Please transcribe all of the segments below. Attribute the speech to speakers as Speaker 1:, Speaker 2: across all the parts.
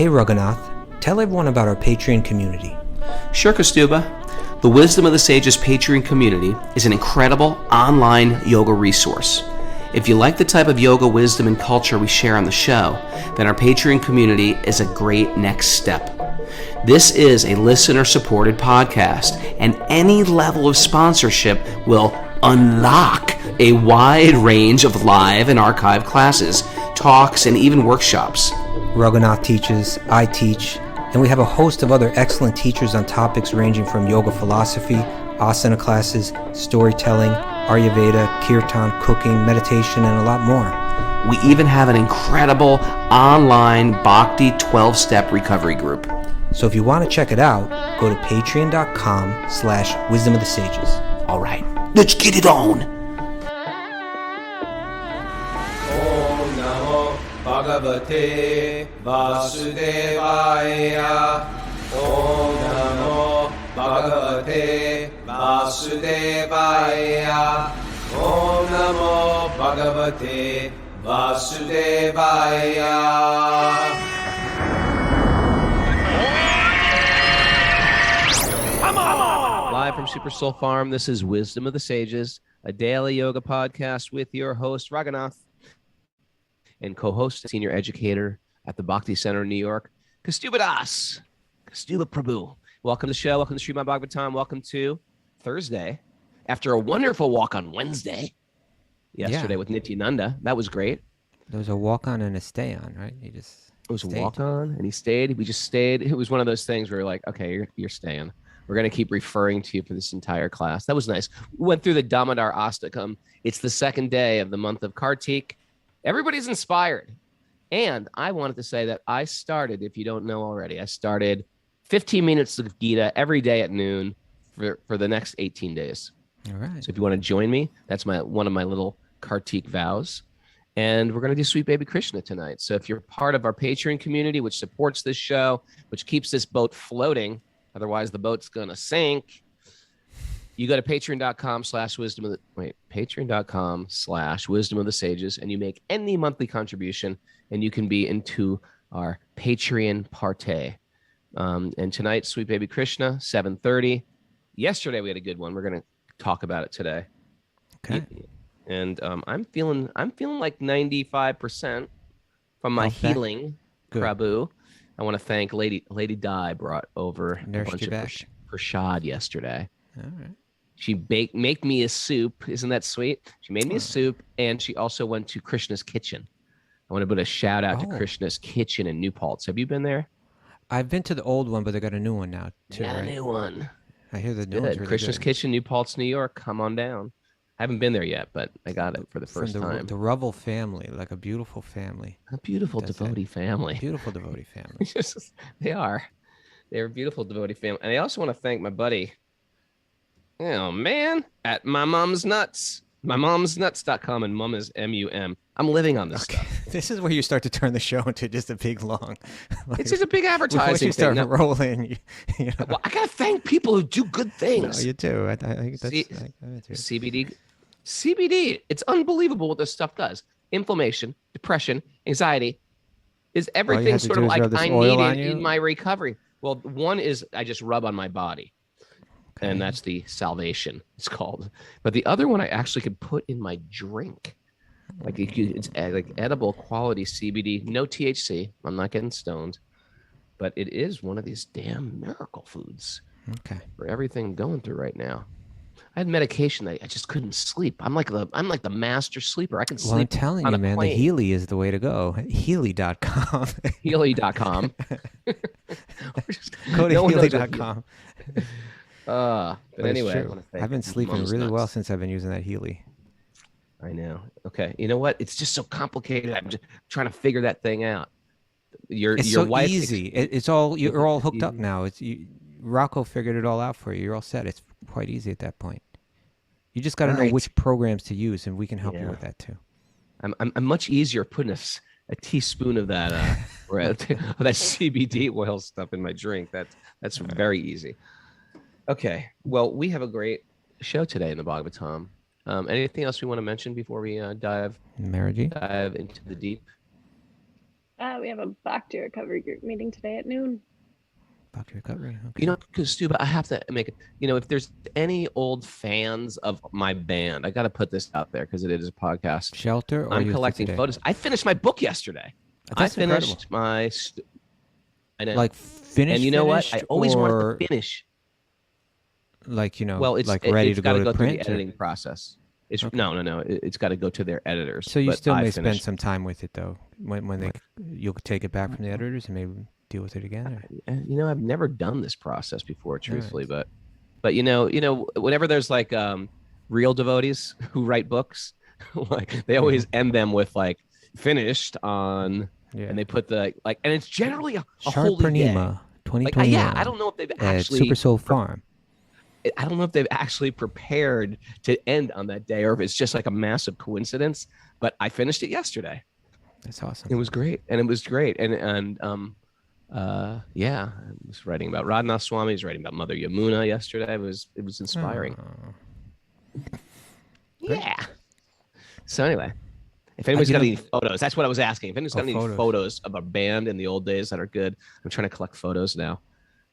Speaker 1: Hey Raghunath, tell everyone about our Patreon community.
Speaker 2: Sure, Kaustubha. The Wisdom of the Sages Patreon community is an incredible online yoga resource. If you like the type of yoga wisdom and culture we share on the show, then our Patreon community is a great next step. This is a listener-supported podcast, and any level of sponsorship will unlock a wide range of live and archived classes, talks, and even workshops.
Speaker 1: Raghunath teaches, I teach, and we have a host of other excellent teachers on topics ranging from yoga philosophy, asana classes, storytelling, Ayurveda, kirtan, cooking, meditation, and a lot more.
Speaker 2: We even have an incredible online Bhakti 12-step recovery group.
Speaker 1: So if you want to check it out, go to patreon.com/wisdom of the sages.
Speaker 2: All right, let's get it on.
Speaker 3: Om Namo Bhagavate Vasudevaya. Om Namo Bhagavate Vasudevaya. Om Namo Bhagavate Vasudevaya.
Speaker 2: Live from Super Soul Farm, this is Wisdom of the Sages, a daily yoga podcast with your host, Raghunath, and co-host, senior educator at the Bhakti Center in New York, Kaustubha Prabhu. Welcome to the show. Welcome to Srimad Bhagavatam. Welcome to Thursday. After a wonderful walk on Wednesday, yesterday with Nityananda. That was great.
Speaker 1: There was a walk-on and a stay-on, right?
Speaker 2: It was a walk-on, and he stayed. We just stayed. It was one of those things where you're like, okay, you're staying. We're going to keep referring to you for this entire class. That was nice. We went through the Damodar Astakam. It's the second day of the month of Kartik. Everybody's inspired. And I wanted to say that I started, if you don't know already, I started 15 minutes of Gita every day at noon for the next 18 days.
Speaker 1: All right.
Speaker 2: So if you want to join me, that's one of my little Kartik vows. And we're going to do Sweet Baby Krishna tonight. So if you're part of our Patreon community, which supports this show, which keeps this boat floating, otherwise the boat's going to sink, you go to patreon.com/wisdom of the sages, and you make any monthly contribution, and you can be into our Patreon party. And tonight, Sweet Baby Krishna, 7:30. Yesterday we had a good one. We're going to talk about it today.
Speaker 1: Okay.
Speaker 2: And I'm feeling like 95% from my healing,
Speaker 1: Good.
Speaker 2: Prabhu. I want to thank Lady Di brought over a bunch of prasad yesterday.
Speaker 1: All right.
Speaker 2: She make me a soup. Isn't that sweet? She made me a soup, and she also went to Krishna's Kitchen. I want to put a shout out to Krishna's Kitchen in New Paltz. Have you been there?
Speaker 1: I've been to the old one, but they got a new one now too.
Speaker 2: Yeah,
Speaker 1: right?
Speaker 2: a new one.
Speaker 1: I hear the new one's really
Speaker 2: Krishna's
Speaker 1: good.
Speaker 2: Kitchen, New Paltz, New York. Come on down. I haven't been there yet, but I got it for the first time.
Speaker 1: The Revel family, like a beautiful family.
Speaker 2: A beautiful devotee family.
Speaker 1: Beautiful devotee family.
Speaker 2: They are. They're a beautiful devotee family. And I also want to thank my buddy, at My Mom's Nuts. MyMom'sNuts.com, and mum is MUM. I'm living on this stuff.
Speaker 1: This is where you start to turn the show into just a big long.
Speaker 2: It's just a big advertising
Speaker 1: Once you start
Speaker 2: thing.
Speaker 1: rolling, you know.
Speaker 2: Well, I gotta thank people who do good things.
Speaker 1: No, you do. I think that's
Speaker 2: CBD. It's unbelievable what this stuff does. Inflammation, depression, anxiety is everything sort of like I needed in my recovery. Well, one is I just rub on my body. Okay. And that's the Salvation, it's called. But the other one I actually could put in my drink. Like it's like edible quality CBD, no THC. I'm not getting stoned, but it is one of these damn miracle foods.
Speaker 1: Okay.
Speaker 2: For everything I'm going through right now. I had medication that I just couldn't sleep. I'm like the master sleeper. I can sleep.
Speaker 1: Well, I'm telling you, man, the Healy is the way to go. Healy.com.
Speaker 2: Healy.com.
Speaker 1: Go to Healy.com.
Speaker 2: But anyway,
Speaker 1: I've been sleeping really well since I've been using that Healy.
Speaker 2: I know. Okay. You know what? It's just so complicated. I'm just trying to figure that thing out. Your
Speaker 1: so
Speaker 2: wife
Speaker 1: easy. It's all you're all hooked up now. Rocco figured it all out for you. You're all set. It's quite easy at that point. You just got to know which programs to use, and we can help you with that too.
Speaker 2: I'm much easier putting a teaspoon of that that CBD oil stuff in my drink. That's very easy. Okay. Well, we have a great show today in the Bhagavatam. Anything else we want to mention before we dive into the deep?
Speaker 4: We have a Bhakti recovery group meeting today at noon.
Speaker 1: Bhakti recovery. Okay.
Speaker 5: You know, Kaustubha, I have to make it. You know, if there's any old fans of my band, I got to put this out there because it is a podcast.
Speaker 1: Shelter or
Speaker 5: I'm
Speaker 1: Youth
Speaker 5: collecting
Speaker 1: Today?
Speaker 5: photos. I finished my book yesterday.
Speaker 1: That's
Speaker 5: I finished
Speaker 1: incredible.
Speaker 5: my. I know.
Speaker 1: Like finished.
Speaker 5: and you know what? I
Speaker 1: finished,
Speaker 5: always
Speaker 1: or
Speaker 5: wanted to finish.
Speaker 1: like, you know,
Speaker 5: Well, it's
Speaker 1: like ready
Speaker 5: it's
Speaker 1: to
Speaker 5: got
Speaker 1: go
Speaker 5: to
Speaker 1: to
Speaker 5: go through
Speaker 1: print.
Speaker 5: the editing process. It's
Speaker 1: Okay.
Speaker 5: no. It's got to go to their editors.
Speaker 1: So you
Speaker 5: but
Speaker 1: still
Speaker 5: I
Speaker 1: may spend
Speaker 5: finished.
Speaker 1: some time with it though. When you'll take it back from the editors and maybe deal with it again. Or?
Speaker 5: You know, I've never done this process before, truthfully, but you know, whenever there's like real devotees who write books, like they always end them with like finished on,
Speaker 1: Yeah.
Speaker 5: and they put the like, and it's generally a
Speaker 1: Sharp
Speaker 5: holy day.
Speaker 1: Purnima,
Speaker 5: Like,
Speaker 1: 2021.
Speaker 5: yeah, I don't know if they've
Speaker 1: at
Speaker 5: actually
Speaker 1: Super Soul Farm.
Speaker 5: I don't know if they've actually prepared to end on that day or if it's just like a massive coincidence, but I finished it yesterday.
Speaker 1: That's awesome.
Speaker 5: It was great. And yeah, I was writing about Raghunath Swami, I was writing about Mother Yamuna yesterday. It was inspiring.
Speaker 1: Oh.
Speaker 5: Yeah. So anyway, if anybody's got any photos, that's what I was asking. If anybody's got any photos of a band in the old days that are good, I'm trying to collect photos now.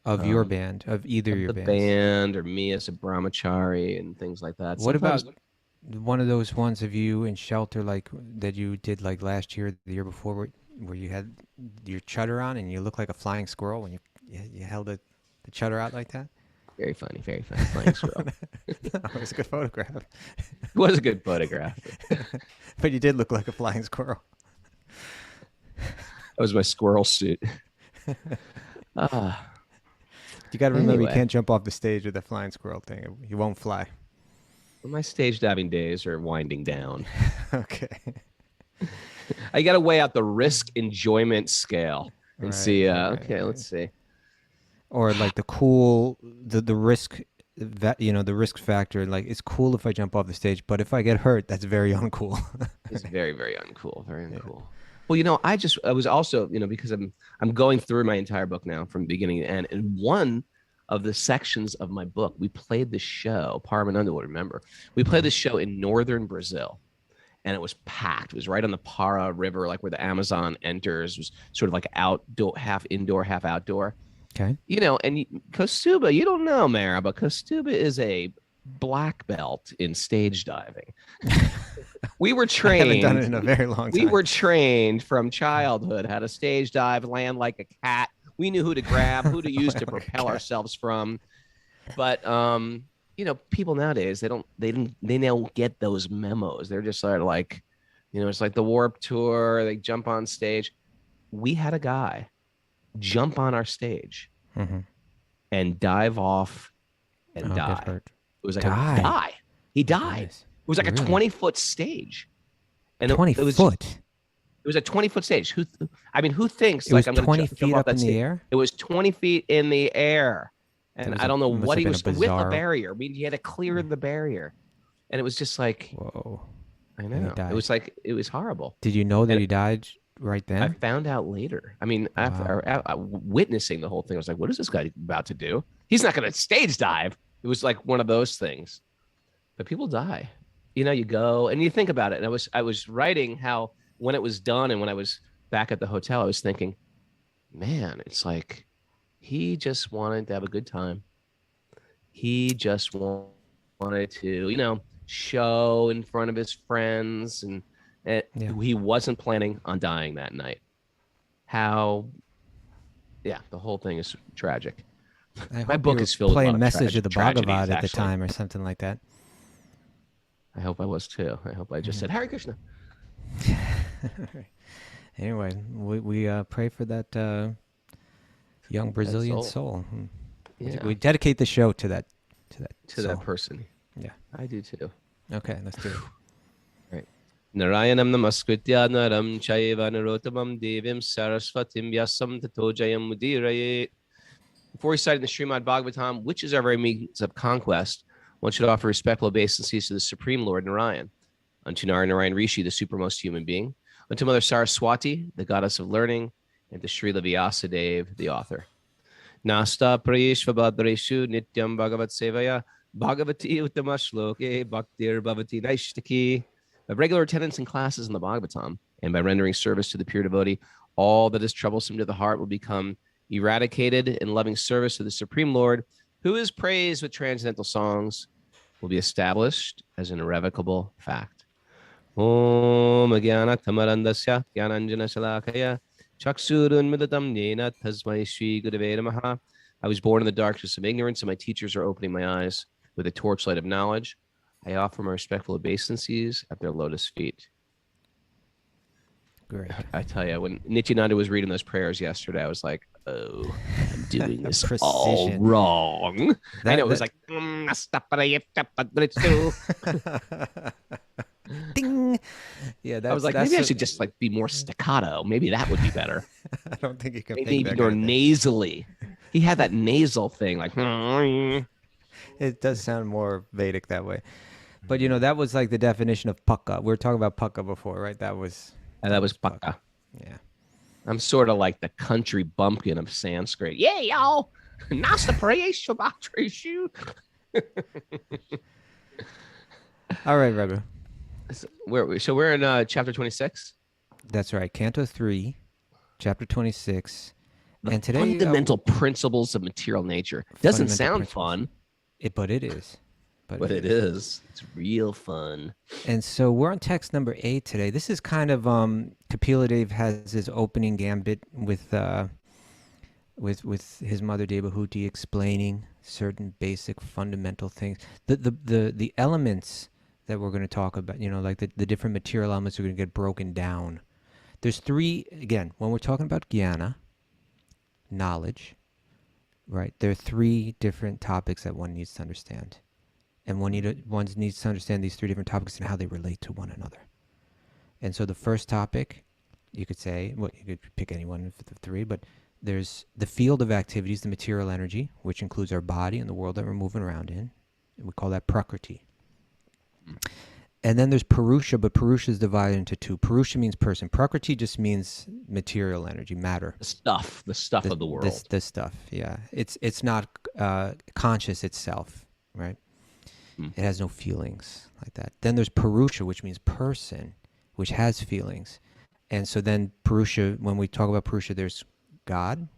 Speaker 1: Of your band, of either your
Speaker 5: the
Speaker 1: bands.
Speaker 5: band or me as a brahmachari and things like that.
Speaker 1: What
Speaker 5: Sometimes-
Speaker 1: about one of those ones of you in Shelter, like that you did like last year, the year before, where you had your chutter on and you look like a flying squirrel when you held the chutter out like that?
Speaker 5: Very funny flying squirrel.
Speaker 1: It was a good photograph.
Speaker 5: It was a good photograph.
Speaker 1: But you did look like a flying squirrel.
Speaker 5: That was my squirrel suit.
Speaker 1: You got to remember,
Speaker 5: Anyway.
Speaker 1: you can't jump off the stage with a flying squirrel thing. You won't fly.
Speaker 5: My stage diving days are winding down.
Speaker 1: Okay.
Speaker 5: I got to weigh out the risk enjoyment scale and
Speaker 1: Right,
Speaker 5: see.
Speaker 1: right,
Speaker 5: Okay,
Speaker 1: right.
Speaker 5: let's see.
Speaker 1: Or like the risk, that the risk factor. Like, it's cool if I jump off the stage, but if I get hurt, that's very uncool.
Speaker 5: It's very, very uncool. Very uncool. Well, I was also, because I'm going through my entire book now from beginning to end. And one of the sections of my book, we played the show, Paramananda will remember. We played the show in northern Brazil. And it was packed. It was right on the Para River, like where the Amazon enters. It was sort of like outdoor, half indoor, half outdoor.
Speaker 1: Okay.
Speaker 5: And Kaustubha, you don't know, Mara, but Kaustubha is a black belt in stage diving. We were
Speaker 1: I
Speaker 5: trained.
Speaker 1: haven't done it in a very long time.
Speaker 5: We were trained from childhood how to stage dive, land like a cat. We knew who to grab, who to use to propel ourselves from. But people nowadays, they don't get those memos. They're just sort of like, it's like the Warped Tour. They jump on stage. We had a guy jump on our stage and dive off and die.
Speaker 1: Get hurt.
Speaker 5: It was like
Speaker 1: Die?
Speaker 5: a die. He died.
Speaker 1: Nice.
Speaker 5: It was like
Speaker 1: Really?
Speaker 5: a 20-foot stage. And
Speaker 1: 20
Speaker 5: it was
Speaker 1: foot.
Speaker 5: It was a 20-foot stage. Who thinks
Speaker 1: It was
Speaker 5: like I'm
Speaker 1: 20
Speaker 5: going to jump
Speaker 1: feet
Speaker 5: off
Speaker 1: up
Speaker 5: that
Speaker 1: in the
Speaker 5: stage?
Speaker 1: air?
Speaker 5: It was 20 feet in the air.
Speaker 1: That
Speaker 5: And
Speaker 1: was
Speaker 5: I don't know
Speaker 1: must
Speaker 5: what
Speaker 1: have
Speaker 5: he
Speaker 1: been
Speaker 5: was
Speaker 1: a
Speaker 5: with a
Speaker 1: bizarre-
Speaker 5: barrier. I mean, he had to clear the barrier. And it was just like,
Speaker 1: Whoa.
Speaker 5: I
Speaker 1: he
Speaker 5: know.
Speaker 1: died.
Speaker 5: It was horrible.
Speaker 1: Did you know that
Speaker 5: And-
Speaker 1: he died right then?
Speaker 5: I found out later. I mean, after witnessing the whole thing, I was like, what is this guy about to do? He's not going to stage dive. It was like one of those things. But people die. You go and you think about it. And I was writing how when it was done and when I was back at the hotel, I was thinking, man, it's like he just wanted to have a good time. He just wanted to, show in front of his friends and he wasn't planning on dying that night. The whole thing is tragic.
Speaker 1: I
Speaker 5: My
Speaker 1: hope
Speaker 5: book
Speaker 1: you
Speaker 5: is filled with a
Speaker 1: playing
Speaker 5: lot of
Speaker 1: message of the
Speaker 5: tragedies,
Speaker 1: Bhagavad at the
Speaker 5: actually.
Speaker 1: time or something like that.
Speaker 5: I hope I was too. I hope I just said Hare Krishna.
Speaker 1: Anyway, we pray for that young Brazilian soul.
Speaker 5: Yeah.
Speaker 1: We dedicate the show to that
Speaker 5: To that person.
Speaker 1: Yeah.
Speaker 5: I do too.
Speaker 1: Okay, let's do it.
Speaker 5: Narayanam namaskritya naram chaiva narotamam devim sarasvatim vyasam tato jayam mudiraye. Before reciting the Srimad Bhagavatam, which is our very means of conquest, one should offer respectful obeisances to the Supreme Lord Narayan, unto Narayan Rishi, the supermost human being, unto Mother Saraswati, the goddess of learning, and to Srila Vyasadeva, the author. Nasta prayeshvabhadreshu nityam bhagavat sevaya bhagavati uttama bhaktir bhavati naishtaki. By regular attendance in classes in the Bhagavatam and by rendering service to the pure devotee, all that is troublesome to the heart will become eradicated in loving service to the Supreme Lord, who is praised with transcendental songs, will be established as an irrevocable fact. Om Agyana Tamarandasya Gyananjana Shalakaya Chaksurun Midatam Nena Tasmai Shri Gurave Namaha. I was born in the darkness of ignorance, and my teachers are opening my eyes with a torchlight of knowledge. I offer my respectful obeisances at their lotus feet.
Speaker 1: Great.
Speaker 5: I tell you, when Nityananda was reading those prayers yesterday, I was like, oh, I'm doing this all
Speaker 1: Precision.
Speaker 5: wrong. I know, it was like,
Speaker 1: Ding. Yeah,
Speaker 5: I was like, maybe I should just like be more staccato. Maybe that would be better.
Speaker 1: I don't think you can.
Speaker 5: Maybe more nasally. He had that nasal thing, like.
Speaker 1: It does sound more Vedic that way, but that was like the definition of pukka. We were talking about pukka before, right? That was
Speaker 5: pukka.
Speaker 1: Yeah.
Speaker 5: I'm sort of like the country bumpkin of Sanskrit. Yeah, y'all. Nasta prayesh shu.
Speaker 1: All right, Raghu.
Speaker 5: So we're in chapter 26.
Speaker 1: That's right, Canto 3, chapter 26.
Speaker 5: The fundamental principles of material nature. Doesn't sound fun.
Speaker 1: But it is.
Speaker 5: But it is. It's real fun.
Speaker 1: And so we're on text number 8 today. This is kind of Kapila has his opening gambit with his mother Devahuti explaining certain basic fundamental things. The elements that we're going to talk about, like the different material elements are going to get broken down. There's 3, again, when we're talking about jnana, knowledge, right? There are 3 different topics that one needs to understand. And one needs to understand these 3 different topics and how they relate to one another. And so the first topic, you could say, well, you could pick any one of the 3, but there's the field of activities, the material energy, which includes our body and the world that we're moving around in. And we call that prakriti. And then there's Purusha, but Purusha is divided into 2. Purusha means person. Prakriti just means material energy, matter.
Speaker 5: The stuff of the world.
Speaker 1: The stuff, yeah. It's not conscious itself, right? It has no feelings like that. Then there's Purusha, which means person, which has feelings. And so then Purusha, when we talk about Purusha, there's God,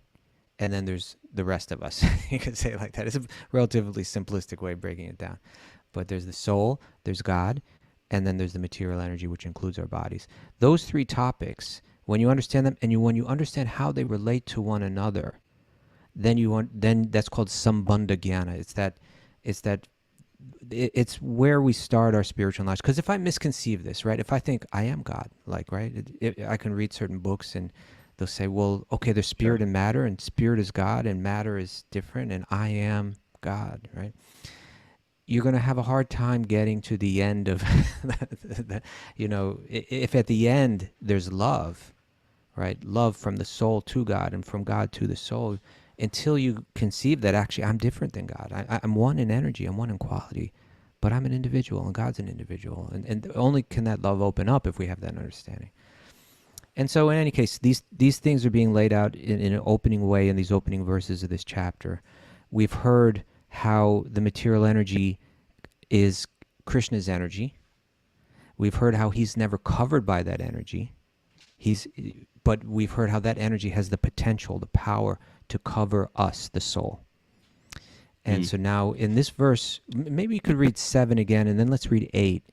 Speaker 1: and then there's the rest of us. You could say it like that. It's a relatively simplistic way of breaking it down. But there's the soul, there's God, and then there's the material energy, which includes our bodies. Those 3 topics, when you understand them, and when you understand how they relate to one another, then that's called Sambandagana. It's where we start our spiritual knowledge. Because if I misconceive this, right? If I think I am God, like, right? I can read certain books and they'll say, well, okay, there's spirit and matter, and spirit is God, and matter is different, and I am God, right? You're going to have a hard time getting to the end of, if at the end there's love, right? Love from the soul to God and from God to the soul, until you conceive that actually I'm different than God. I'm one in energy, I'm one in quality, but I'm an individual and God's an individual. And only can that love open up if we have that understanding. And so in any case, these things are being laid out in an opening way in these opening verses of this chapter. We've heard how the material energy is Krishna's energy. We've heard how he's never covered by that energy. But we've heard how that energy has the potential, the power to cover us, the soul. And so now in this verse, maybe you could read 7 again, and then let's read 8.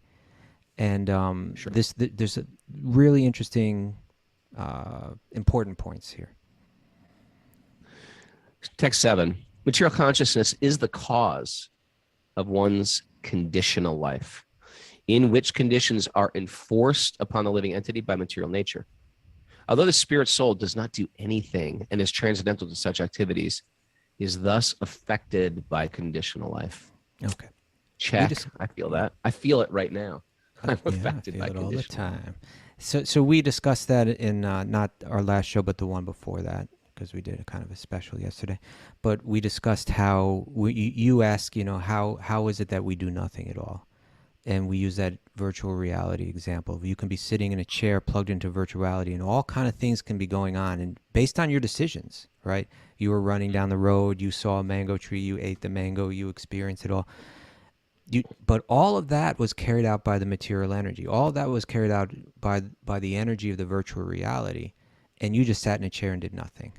Speaker 1: And
Speaker 5: Sure.
Speaker 1: There's a really interesting, important points here.
Speaker 5: Text 7. Material consciousness is the cause of one's conditional life, in which conditions are enforced upon the living entity by material nature. Although the spirit soul does not do anything and is transcendental to such activities, is thus affected by conditional life.
Speaker 1: Okay.
Speaker 5: Check. I feel that. I feel it right now. I'm affected by
Speaker 1: I feel it all the
Speaker 5: conditional life.
Speaker 1: time. So we discussed that in not our last show, but the one before that, because we did a kind of a special yesterday. But we discussed how you ask, how is it that we do nothing at all? And we use that virtual reality example. You can be sitting in a chair plugged into virtual reality, and all kind of things can be going on, and based on your decisions, right? You were running down the road, you saw a mango tree, you ate the mango, you experienced it all. But all of that was carried out by the material energy. All of that was carried out by the energy of the virtual reality. and you just sat in a chair and did nothing.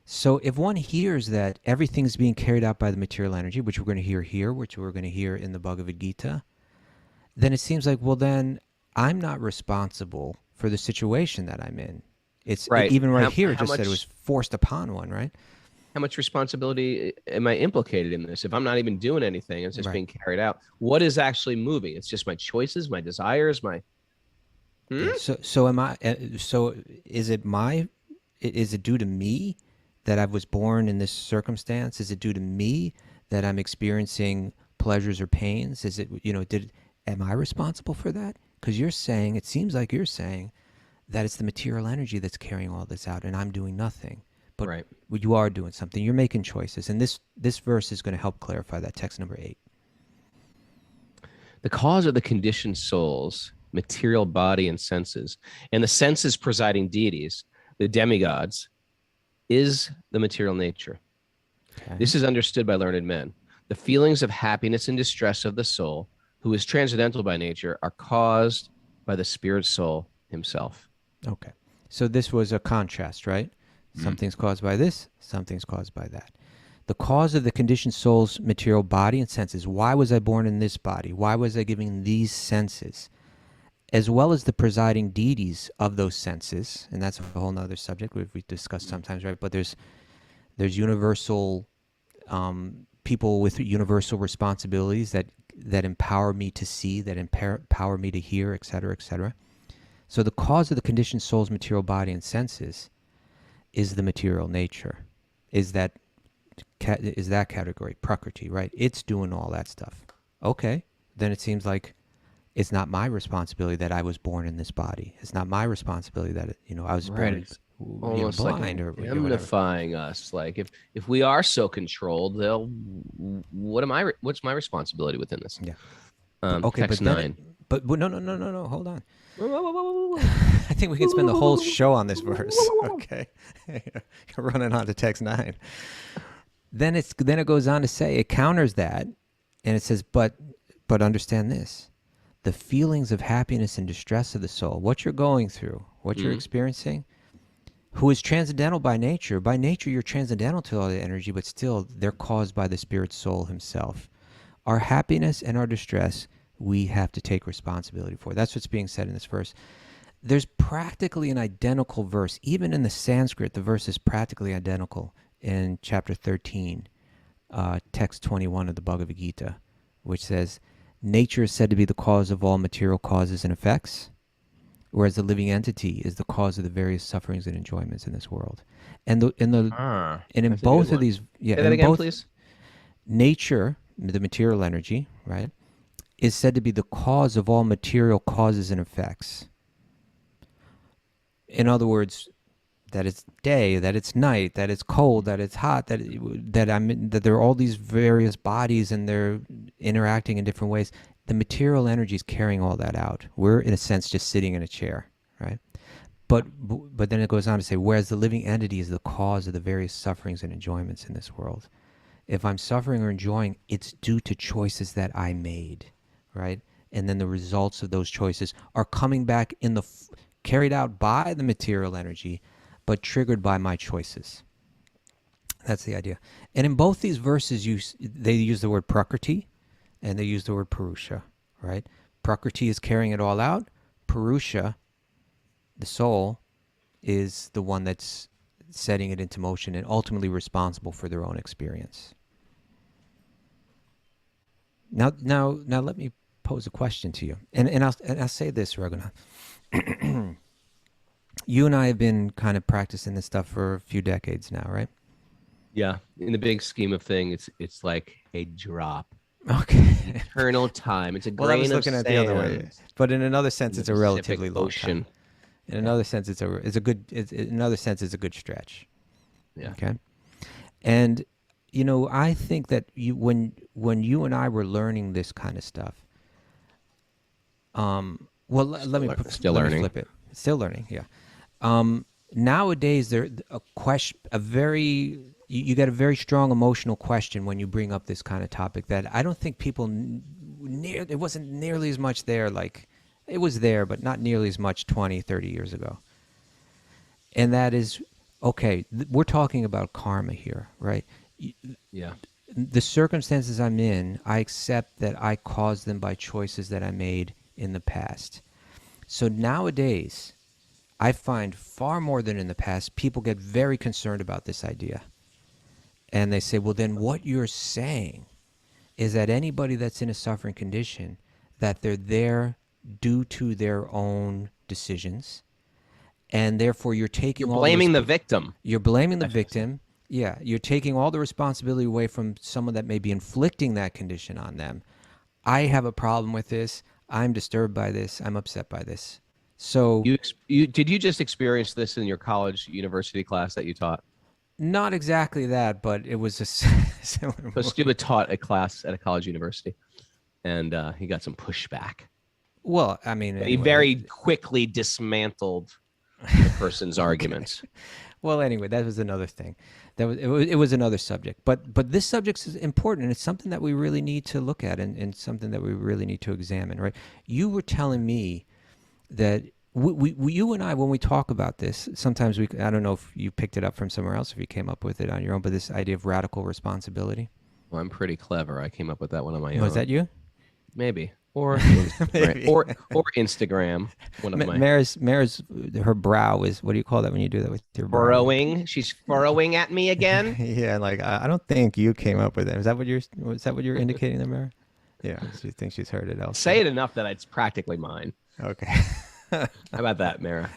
Speaker 1: So if one hears that everything's being carried out by the material energy, which we're going to hear here, which we're going to hear in the Bhagavad Gita, then it seems like, well, then I'm not responsible for the situation that I'm in. It's
Speaker 5: Right.
Speaker 1: even right
Speaker 5: How-
Speaker 1: here, it
Speaker 5: how
Speaker 1: just said it
Speaker 5: much-
Speaker 1: was forced upon one, right?
Speaker 5: How much responsibility am I implicated in this? If I'm not even doing anything, it's just
Speaker 1: Right.
Speaker 5: being carried out. What is actually moving? It's just my choices, my desires, my.
Speaker 1: Yeah, so am I? So is it my? Is it due to me that I was born in this circumstance? Is it due to me that I'm experiencing pleasures or pains? Is it, am I responsible for that? Because you're saying, it seems like you're saying that it's the material energy that's carrying all this out, and I'm doing nothing. But
Speaker 5: Right.
Speaker 1: you are doing something. You're making choices, and this verse is going to help clarify that. Text number 8.
Speaker 5: The cause of the conditioned souls, material body and senses, and the senses presiding deities, the demigods, is the material nature.
Speaker 1: Okay.
Speaker 5: This is understood by learned men. The feelings of happiness and distress of the soul, who is transcendental by nature, are caused by the spirit soul himself.
Speaker 1: Okay. So this was a contrast, right? Something's caused by this, something's caused by that. The cause of the conditioned soul's material body and senses. Why was I born in this body? Why was I given these senses? As well as the presiding deities of those senses. And that's a whole nother subject we've discussed sometimes, right? But there's universal people with universal responsibilities that empower me to see, that empower me to hear, et cetera, et cetera. So the cause of the conditioned soul's material body and senses is the material nature, is that category, prakriti, right? It's doing all that stuff. Okay, then it seems like it's not my responsibility that I was born in this body. It's not my responsibility that I was born
Speaker 5: It's almost
Speaker 1: blind
Speaker 5: like
Speaker 1: or whatever.
Speaker 5: indemnifying us. Like if we are so controlled, they'll. What's my responsibility within this?
Speaker 1: Yeah.
Speaker 5: Okay, text
Speaker 1: but then
Speaker 5: 9.
Speaker 1: but no, hold on. I think we can spend the whole show on this verse. Okay. You're running on to text 9. Then it goes on to say, it counters that, and it says, but understand this. The feelings of happiness and distress of the soul, what you're going through, what you're experiencing, who is transcendental by nature. By nature, you're transcendental to all the energy, but still, they're caused by the spirit soul himself. Our happiness and our distress, we have to take responsibility for. That's what's being said in this verse. There's practically an identical verse. Even in the Sanskrit, the verse is practically identical in chapter 13, text 21 of the Bhagavad Gita, which says, nature is said to be the cause of all material causes and effects, whereas the living entity is the cause of the various sufferings and enjoyments in this world. And in
Speaker 5: That's a
Speaker 1: both
Speaker 5: good
Speaker 1: of
Speaker 5: one.
Speaker 1: these, yeah,
Speaker 5: Say that
Speaker 1: in
Speaker 5: again,
Speaker 1: both,
Speaker 5: please.
Speaker 1: nature, the material energy, right, is said to be the cause of all material causes and effects. In other words, that it's day, that it's night, that it's cold, that it's hot, that there are all these various bodies and they're interacting in different ways. The material energy is carrying all that out. We're, in a sense, just sitting in a chair, right? But then it goes on to say, whereas the living entity is the cause of the various sufferings and enjoyments in this world. If I'm suffering or enjoying, it's due to choices that I made, right? And then the results of those choices are coming back carried out by the material energy, but triggered by my choices. That's the idea. And in both these verses, they use the word prakriti and they use the word purusha, right? Prakriti is carrying it all out. Purusha, the soul, is the one that's setting it into motion and ultimately responsible for their own experience. Now let me pose a question to you. And I'll say this, Raghunath. You and I have been kind of practicing this stuff for a few decades now, right?
Speaker 5: Yeah, in the big scheme of things, it's like a drop.
Speaker 1: Okay.
Speaker 5: Eternal time. It's a
Speaker 1: Well, I
Speaker 5: grain
Speaker 1: was looking
Speaker 5: of
Speaker 1: at the other way,
Speaker 5: sand
Speaker 1: but in another sense,
Speaker 5: in
Speaker 1: it's
Speaker 5: the
Speaker 1: a
Speaker 5: Pacific
Speaker 1: relatively long
Speaker 5: Ocean.
Speaker 1: time. In another sense, in another sense, it's a good stretch.
Speaker 5: Yeah.
Speaker 1: Okay. And I think that when you and I were learning this kind of stuff, let me flip it. Still learning, yeah. Nowadays, you get a very strong emotional question when you bring up this kind of topic that I don't think people it wasn't nearly as much there. Like, it was there, but not nearly as much 20, 30 years ago. And that is, okay, we're talking about karma here, right?
Speaker 5: Yeah.
Speaker 1: The circumstances I'm in, I accept that I caused them by choices that I made in the past. So nowadays, I find far more than in the past, people get very concerned about this idea. And they say, well, then what you're saying is that anybody that's in a suffering condition, that they're there due to their own decisions, and therefore you're taking
Speaker 5: You're
Speaker 1: all
Speaker 5: blaming the victim.
Speaker 1: You're blaming the victim. Yeah, you're taking all the responsibility away from someone that may be inflicting that condition on them. I have a problem with this. I'm disturbed by this. I'm upset by this. So
Speaker 5: Did you just experience this in your college university class that you taught?
Speaker 1: not exactly that, but it was a similar.
Speaker 5: Kaustubha taught a class at a college university, and he got some pushback.
Speaker 1: Well, I mean,
Speaker 5: He
Speaker 1: anyway.
Speaker 5: very quickly dismantled the person's arguments.
Speaker 1: Well, anyway, that was another thing. It was another subject. But this subject is important, and it's something that we really need to look at, and something that we really need to examine. Right? You were telling me that you and I, when we talk about this, sometimes I don't know if you picked it up from somewhere else, if you came up with it on your own, but this idea of radical responsibility.
Speaker 5: Well, I'm pretty clever. I came up with that one on my own.
Speaker 1: Was that you?
Speaker 5: Maybe. Or Instagram. or Instagram. One of my
Speaker 1: Mara's her brow is, what do you call that when you do that with your brow?
Speaker 5: furrowing. She's furrowing at me again.
Speaker 1: Yeah, like I don't think you came up with it. Was that what you're indicating there, Mara? Yeah, she thinks she's heard it elsewhere.
Speaker 5: Say it enough that it's practically mine.
Speaker 1: Okay.
Speaker 5: How about that, Mara?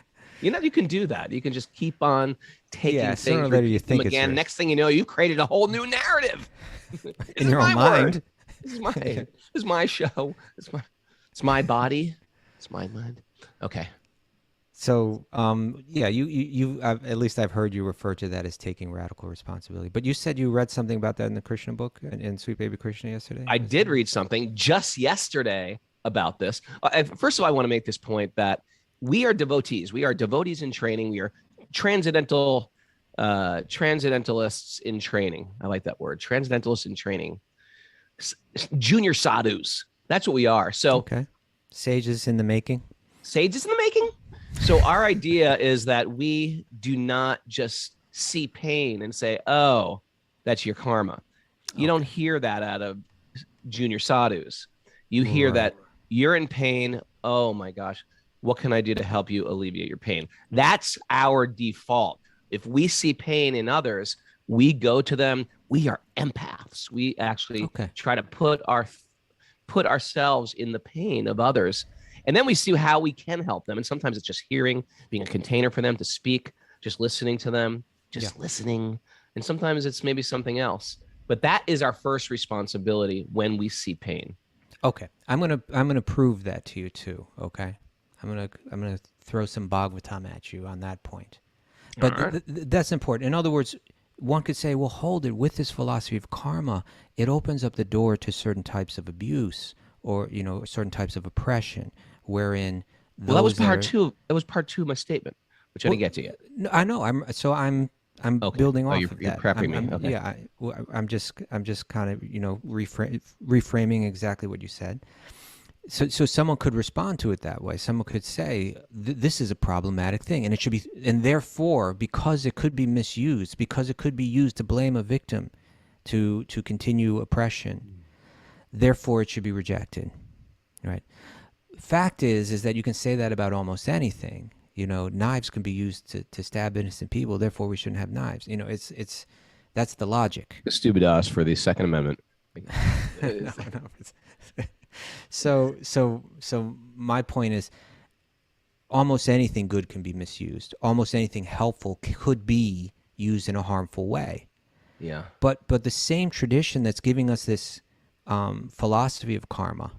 Speaker 5: You know, you can do that. You can just keep on taking
Speaker 1: Yeah,
Speaker 5: things
Speaker 1: sooner or later you
Speaker 5: repeat them
Speaker 1: think it's
Speaker 5: again.
Speaker 1: yours.
Speaker 5: Next thing you know, you created a whole new narrative.
Speaker 1: In your own mind.
Speaker 5: This is mine. This is my show. It's my body. It's my mind. Okay.
Speaker 1: So, yeah, you at least I've heard you refer to that as taking radical responsibility. But you said you read something about that in the Krishna book, in Sweet Baby Krishna yesterday?
Speaker 5: I did read something just yesterday about this. First of all, I want to make this point that we are devotees. We are devotees in training. We are transcendentalists in training. I like that word. Transcendentalists in training. Junior sadhus. That's what we are. So
Speaker 1: okay. Sages in the making.
Speaker 5: Sages in the making. So our idea is that we do not just see pain and say, oh, that's your karma. You don't hear that out of junior sadhus. You hear that you're in pain. Oh my gosh, what can I do to help you alleviate your pain? That's our default. If we see pain in others, we go to them. We are empaths. We actually try to put ourselves in the pain of others. And then we see how we can help them. And sometimes it's just hearing, being a container for them to speak, just listening to them, listening. And sometimes it's maybe something else. But that is our first responsibility when we see pain.
Speaker 1: Okay. I'm gonna prove that to you too. Okay. I'm gonna throw some Bhagavatam at you on that point. But that's important. In other words, one could say, well, hold it, with this philosophy of karma, it opens up the door to certain types of abuse or, certain types of oppression, wherein
Speaker 5: that was part two. That was part two of my statement, which I didn't get to yet.
Speaker 1: No, I know. I'm building off of
Speaker 5: you're
Speaker 1: that.
Speaker 5: prepping me. Okay.
Speaker 1: Yeah, I'm just kind of, reframing exactly what you said. So someone could respond to it that way. Someone could say, this is a problematic thing, and it should be, and therefore, because it could be misused, because it could be used to blame a victim, to continue oppression, therefore it should be rejected, right? Fact is that you can say that about almost anything. Knives can be used to stab innocent people, therefore we shouldn't have knives. That's the logic.
Speaker 5: Stupidas for the Second Amendment.
Speaker 1: No. So my point is, almost anything good can be misused. Almost anything helpful could be used in a harmful way.
Speaker 5: Yeah.
Speaker 1: But the same tradition that's giving us this philosophy of karma,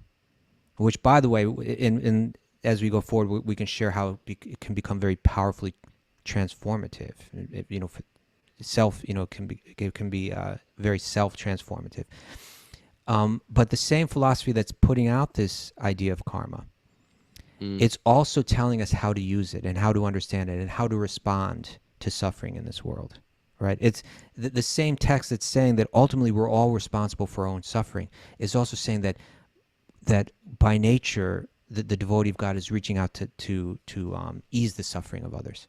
Speaker 1: which, by the way, in as we go forward, we can share how it can become very powerfully transformative. It can be very self-transformative. But the same philosophy that's putting out this idea of karma, it's also telling us how to use it and how to understand it and how to respond to suffering in this world, right? It's the same text that's saying that ultimately we're all responsible for our own suffering is also saying that by nature, the devotee of God is reaching out to ease the suffering of others.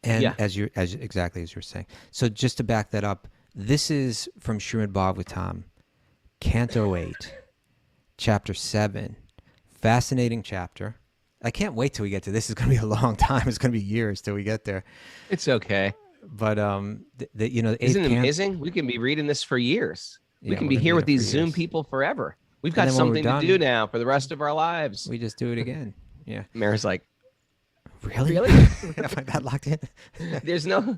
Speaker 1: And
Speaker 5: Yeah.
Speaker 1: as exactly as you're saying. So just to back that up, this is from Srimad Bhagavatam, Canto 8, Chapter 7. Fascinating chapter. I can't wait till we get to this. It's going to be a long time. It's going to be years till we get there.
Speaker 5: It's okay.
Speaker 1: But the eighth
Speaker 5: Isn't it
Speaker 1: canto.
Speaker 5: amazing? We can be reading this for years. We
Speaker 1: Yeah,
Speaker 5: can
Speaker 1: we're
Speaker 5: be
Speaker 1: gonna
Speaker 5: here
Speaker 1: be
Speaker 5: with
Speaker 1: in it for
Speaker 5: these Zoom
Speaker 1: years.
Speaker 5: people forever. We've
Speaker 1: And
Speaker 5: got
Speaker 1: then when we're
Speaker 5: something to
Speaker 1: done,
Speaker 5: do now for the rest of our lives.
Speaker 1: we just do it again. Yeah.
Speaker 5: Mary's like,
Speaker 1: Really?
Speaker 5: really?
Speaker 1: Have I got locked in?
Speaker 5: There's no.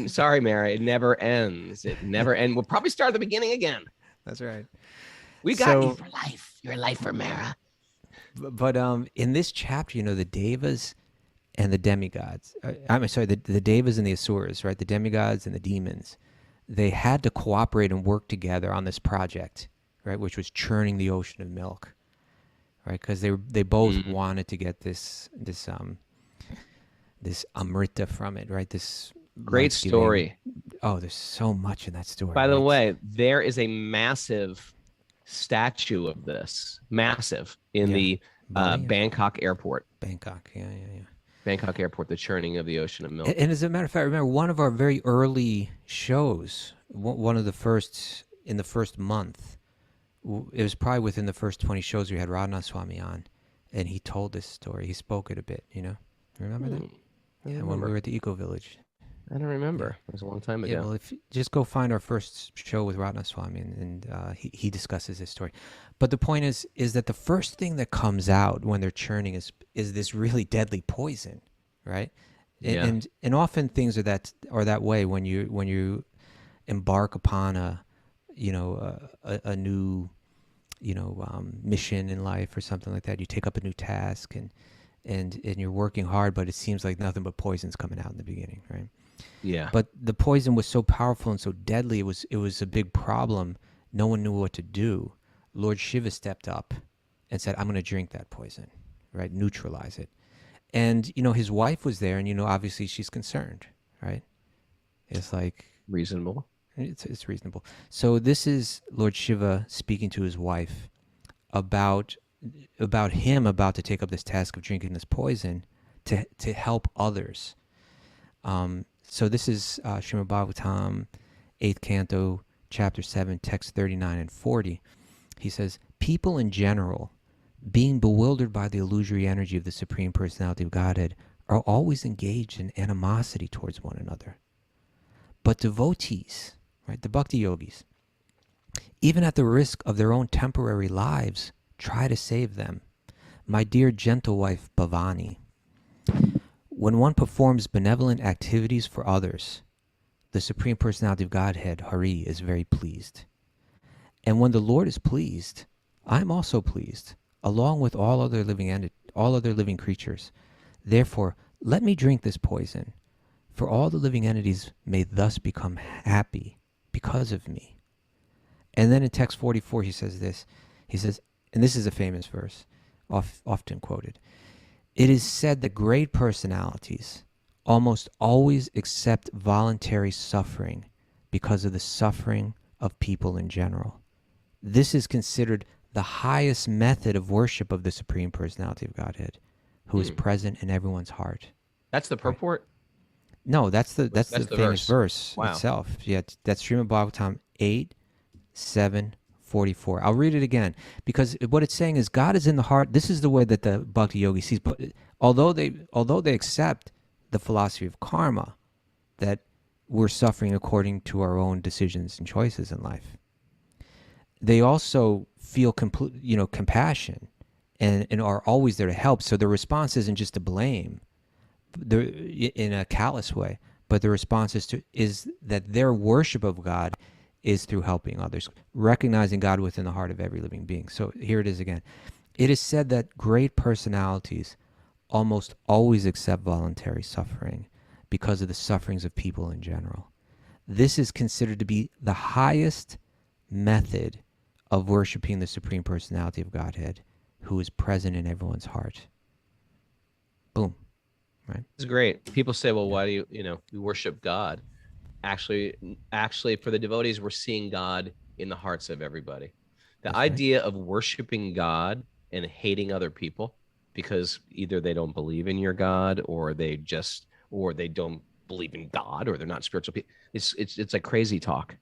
Speaker 5: Sorry, Mary. It never ends. It never ends. We'll probably start at the beginning again.
Speaker 1: That's right.
Speaker 5: We got you
Speaker 1: So-
Speaker 5: for life. You're life for Mara.
Speaker 1: But in this chapter, the Devas and the demigods. I'm sorry, the Devas and the Asuras, right? The demigods and the demons. They had to cooperate and work together on this project, right? Which was churning the ocean of milk, right? Because they both wanted to get this amrita from it, right? This
Speaker 5: Great
Speaker 1: life-giving-
Speaker 5: story.
Speaker 1: Oh, there's so much in that story.
Speaker 5: By the
Speaker 1: right?
Speaker 5: way, there is a massive statue of this, massive, in
Speaker 1: Yeah.
Speaker 5: the
Speaker 1: Bali?
Speaker 5: Bangkok airport.
Speaker 1: Bangkok, yeah.
Speaker 5: Bangkok airport, the churning of the ocean of milk.
Speaker 1: And as a matter of fact, I remember one of our very early shows, one of the first, in the first month, it was probably within the first 20 shows we had Raghunath Swami on, and he told this story. He spoke it a bit, Remember that? Yeah, when we were at the Eco Village.
Speaker 5: I don't remember. It was a long time ago.
Speaker 1: Yeah, well, if just go find our first show with Raghunath Swami, and he discusses this story. But the point is that the first thing that comes out when they're churning is this really deadly poison, right?
Speaker 5: Yeah.
Speaker 1: And often things are that way when you embark upon a new mission in life or something like that. You take up a new task and you're working hard, but it seems like nothing but poison's coming out in the beginning, right?
Speaker 5: Yeah.
Speaker 1: But the poison was so powerful and so deadly, it was a big problem. No one knew what to do. Lord Shiva stepped up and said, I'm going to drink that poison, right? Neutralize it. And, his wife was there, and, obviously she's concerned, right? It's like...
Speaker 5: Reasonable.
Speaker 1: It's reasonable. So this is Lord Shiva speaking to his wife about him about to take up this task of drinking this poison to help others. So this is Srimad Bhagavatam, 8th Canto, Chapter 7, Text 39 and 40. He says, people in general, being bewildered by the illusory energy of the Supreme Personality of Godhead, are always engaged in animosity towards one another. But devotees, right, the Bhakti-yogis, even at the risk of their own temporary lives, try to save them. My dear gentle wife, Bhavani, when one performs benevolent activities for others, the Supreme Personality of Godhead, Hari, is very pleased. And when the Lord is pleased, I am also pleased, along with all other living creatures. Therefore, let me drink this poison, for all the living entities may thus become happy because of me. And then in text 44, he says this. He says, and this is a famous verse, often quoted. It is said that great personalities almost always accept voluntary suffering because of the suffering of people in general. This is considered the highest method of worship of the Supreme Personality of Godhead, who is present in everyone's heart.
Speaker 5: That's the purport?
Speaker 1: No, that's the famous verse
Speaker 5: Wow.
Speaker 1: itself. Yeah, that's Srimad Bhagavatam 8, 7, 44. I'll read it again because what it's saying is God is in the heart. This is the way that the Bhakti-yogi sees. But although they accept the philosophy of karma, that we're suffering according to our own decisions and choices in life, they also feel compassion and are always there to help. So the response isn't just to blame in a callous way, but the response is that their worship of God is through helping others, recognizing God within the heart of every living being. So here it is again. It is said that great personalities almost always accept voluntary suffering because of the sufferings of people in general. This is considered to be the highest method of worshiping the Supreme Personality of Godhead, who is present in everyone's heart. Boom. Right?
Speaker 5: It's great. People say, well, why do we worship God? Actually, for the devotees, we're seeing God in the hearts of everybody. The idea of worshiping God and hating other people because either they don't believe in your God or or they don't believe in God, or they're not spiritual people. It's like crazy talk.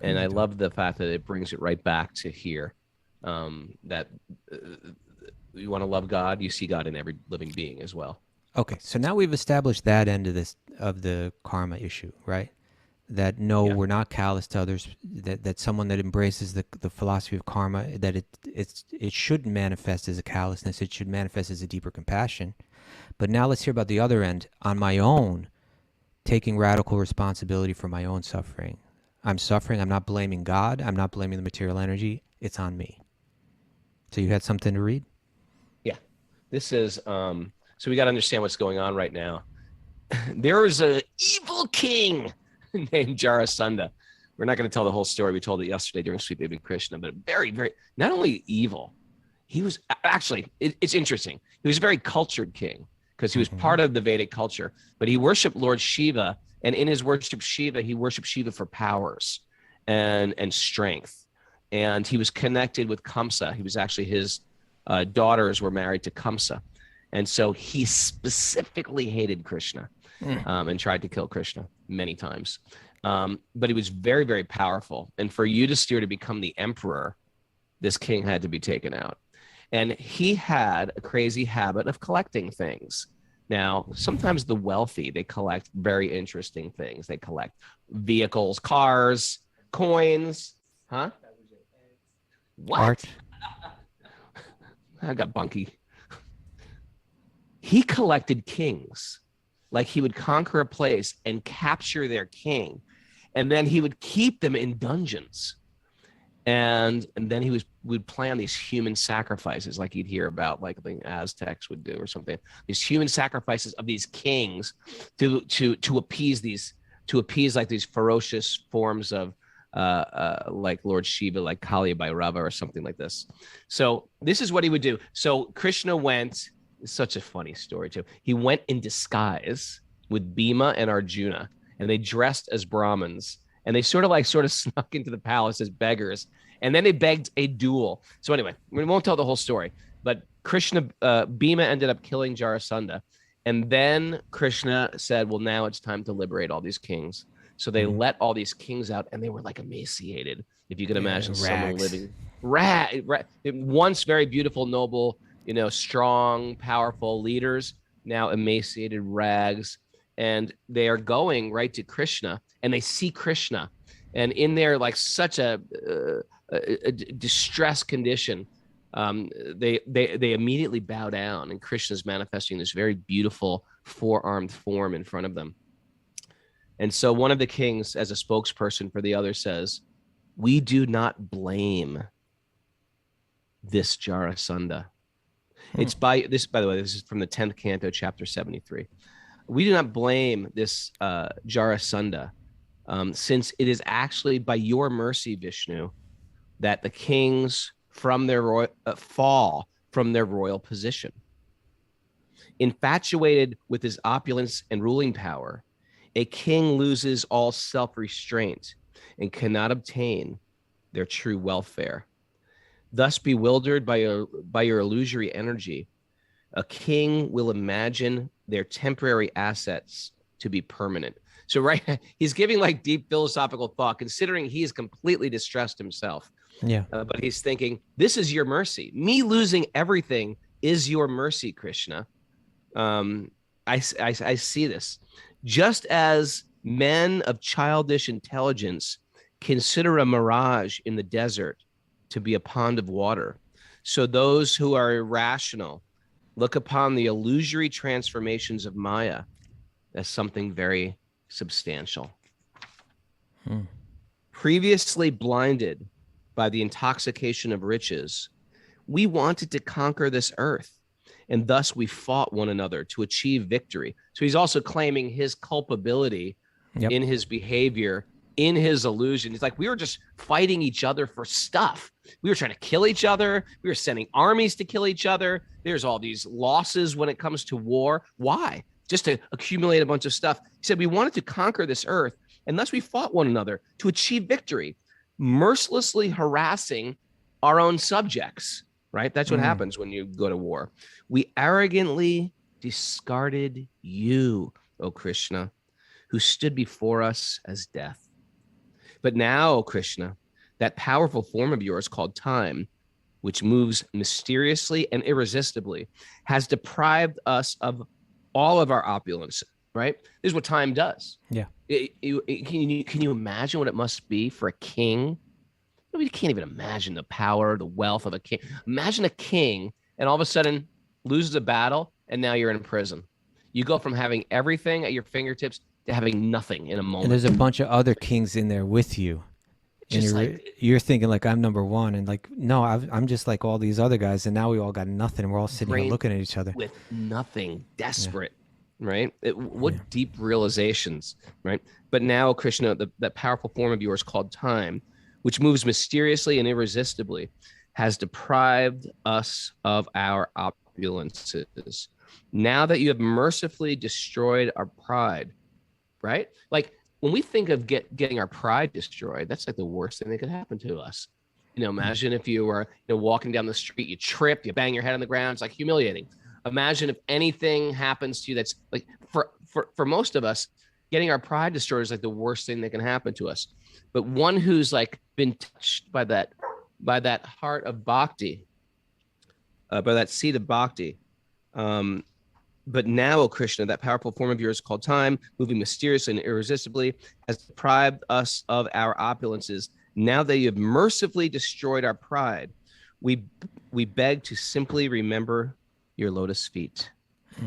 Speaker 5: And I love the fact that it brings it right back to here, that you want to love God, you see God in every living being as well.
Speaker 1: Okay, so now we've established that end of the karma issue, right? That no, we're not callous to others. That someone that embraces the philosophy of karma, that it shouldn't manifest as a callousness. It should manifest as a deeper compassion. But now let's hear about the other end. On my own, taking radical responsibility for my own suffering. I'm suffering. I'm not blaming God. I'm not blaming the material energy. It's on me. So you had something to read?
Speaker 5: Yeah. This is, so we got to understand what's going on right now. There is an evil king named Jarasandha. We're not going to tell the whole story. We told it yesterday during Sweet Baby Krishna, but very, very, not only evil, he was actually, it's interesting. He was a very cultured king because he was part of the Vedic culture, but he worshiped Lord Shiva. And in his worship Shiva, he worshiped Shiva for powers and strength. And he was connected with Kamsa. He was actually, his daughters were married to Kamsa. And so he specifically hated Krishna and tried to kill Krishna many times. But he was very, very powerful. And for Yudhisthira to become the emperor, this king had to be taken out. And he had a crazy habit of collecting things. Now, sometimes the wealthy, they collect very interesting things. They collect vehicles, cars, coins. Huh? What?
Speaker 1: Art.
Speaker 5: I got bunky. He collected kings. Like he would conquer a place and capture their king. And then he would keep them in dungeons. And then he would plan these human sacrifices, like you'd hear about, like the Aztecs would do or something. These human sacrifices of these kings to appease like these ferocious forms of like Lord Shiva, like Kali Bhairava or something like this. So this is what he would do. So Krishna went. It's such a funny story too. He went in disguise with Bhima and Arjuna, and they dressed as Brahmins. And they sort of snuck into the palace as beggars. And then they begged a duel. So anyway, we won't tell the whole story. But Bhima ended up killing Jarasandha. And then Krishna said, well, now it's time to liberate all these kings. So they let all these kings out, and they were like emaciated. If you can imagine someone living. Once very beautiful, noble, strong, powerful leaders, now emaciated rags. And they are going right to Krishna, and they see Krishna, and in their like such a distressed condition, they immediately bow down, and Krishna's manifesting this very beautiful four-armed form in front of them. And so one of the kings, as a spokesperson for the other, says, "We do not blame this Jarasandha." It's by the way, this is from the 10th canto, chapter 73. We do not blame this Jarasandha, since it is actually by your mercy, Vishnu, that the kings from their fall from their royal position. Infatuated with his opulence and ruling power, a king loses all self-restraint and cannot obtain their true welfare. Thus, bewildered by your illusory energy, a king will imagine their temporary assets to be permanent. So, right, he's giving like deep philosophical thought, considering he is completely distressed himself.
Speaker 1: Yeah.
Speaker 5: But he's thinking, this is your mercy. Me losing everything is your mercy, Krishna. I see this. Just as men of childish intelligence consider a mirage in the desert to be a pond of water, so those who are irrational look upon the illusory transformations of Maya as something very substantial. Previously blinded by the intoxication of riches, we wanted to conquer this earth, and thus we fought one another to achieve victory. So he's also claiming his culpability in his behavior, in his illusion. It's like we were just fighting each other for stuff. We were trying to kill each other. We were sending armies to kill each other. There's all these losses when it comes to war. Why? Just to accumulate a bunch of stuff. He said, we wanted to conquer this earth, and thus we fought one another to achieve victory, mercilessly harassing our own subjects, right? That's what happens when you go to war. We arrogantly discarded you O Krishna, who stood before us as death. But now, O Krishna, that powerful form of yours called time, which moves mysteriously and irresistibly, has deprived us of all of our opulence, right? This is what time does.
Speaker 1: Yeah.
Speaker 5: Can you imagine what it must be for a king? We can't even imagine the power, the wealth of a king. Imagine a king and all of a sudden loses a battle and now you're in prison. You go from having everything at your fingertips to having nothing in a moment.
Speaker 1: And there's a bunch of other kings in there with you. And you're thinking like, I'm number one. And like, no, I'm just like all these other guys. And now we all got nothing. And we're all sitting here looking at each other.
Speaker 5: With nothing, desperate, right? What deep realizations, right? But now, Krishna, that powerful form of yours called time, which moves mysteriously and irresistibly, has deprived us of our opulences. Now that you have mercifully destroyed our pride, right? Like when we think of getting our pride destroyed, that's like the worst thing that could happen to us. Imagine if you were walking down the street, you trip, you bang your head on the ground. It's like humiliating. Imagine if anything happens to you that's like for most of us, getting our pride destroyed is like the worst thing that can happen to us. But one who's like been touched by that heart of bhakti, by that seed of bhakti. But now, O Krishna, that powerful form of yours called time, moving mysteriously and irresistibly, has deprived us of our opulences. Now that you have mercifully destroyed our pride, we beg to simply remember your lotus feet.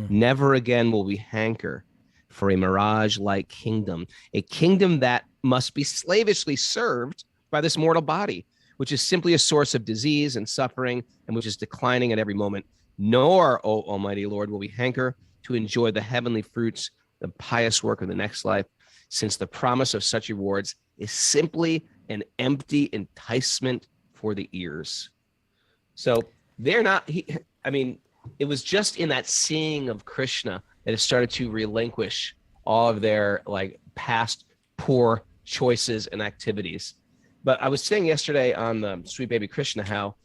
Speaker 5: Never again will we hanker for a mirage-like kingdom, a kingdom that must be slavishly served by this mortal body, which is simply a source of disease and suffering, and which is declining at every moment. Nor, O Almighty Lord, will we hanker to enjoy the heavenly fruits, the pious work of the next life, since the promise of such rewards is simply an empty enticement for the ears. So they're not, it was just in that seeing of Krishna that it started to relinquish all of their like past poor choices and activities. But I was saying yesterday on the Sweet Baby Krishna how,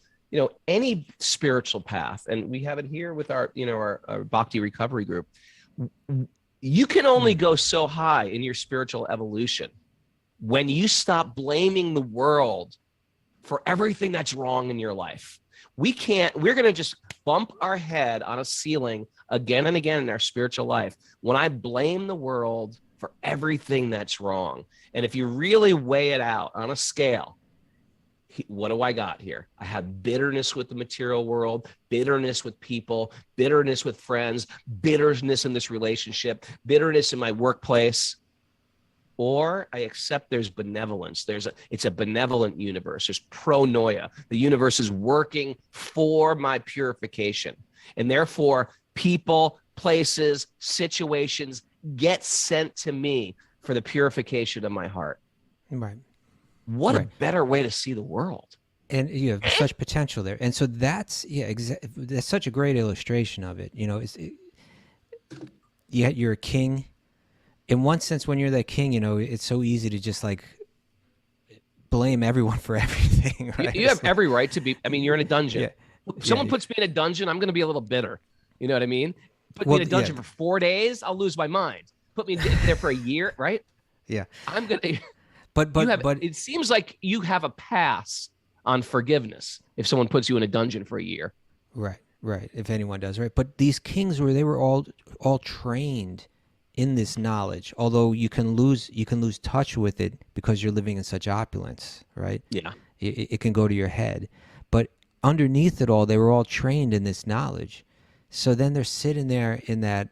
Speaker 5: any spiritual path, and we have it here with our Bhakti recovery group, you can only go so high in your spiritual evolution when you stop blaming the world for everything that's wrong in your life. We're going to just bump our head on a ceiling again and again in our spiritual life when I blame the world for everything that's wrong. And if you really weigh it out on a scale, what do I got here? I have bitterness with the material world, bitterness with people, bitterness with friends, bitterness in this relationship, bitterness in my workplace. Or I accept there's benevolence. It's a benevolent universe. There's pronoia. The universe is working for my purification. And therefore, people, places, situations get sent to me for the purification of my heart.
Speaker 1: Right.
Speaker 5: What a better way to see the world.
Speaker 1: And you have such potential there. And so that's such a great illustration of it. You're a king. In one sense, when you're that king, it's so easy to just like blame everyone for everything. Right?
Speaker 5: You have every right to be. You're in a dungeon.
Speaker 1: Yeah.
Speaker 5: If someone puts me in a dungeon, I'm going to be a little bitter. You know what I mean? Put me in a dungeon for 4 days, I'll lose my mind. Put me there for a year, right?
Speaker 1: Yeah.
Speaker 5: I'm going to.
Speaker 1: But
Speaker 5: it seems like you have a pass on forgiveness if someone puts you in a dungeon for a year.
Speaker 1: Right. If anyone does, right? But these kings they were all trained in this knowledge, although you can lose touch with it because you're living in such opulence, right? Yeah. It can go to your head. But underneath it all, they were all trained in this knowledge. So then they're sitting there in that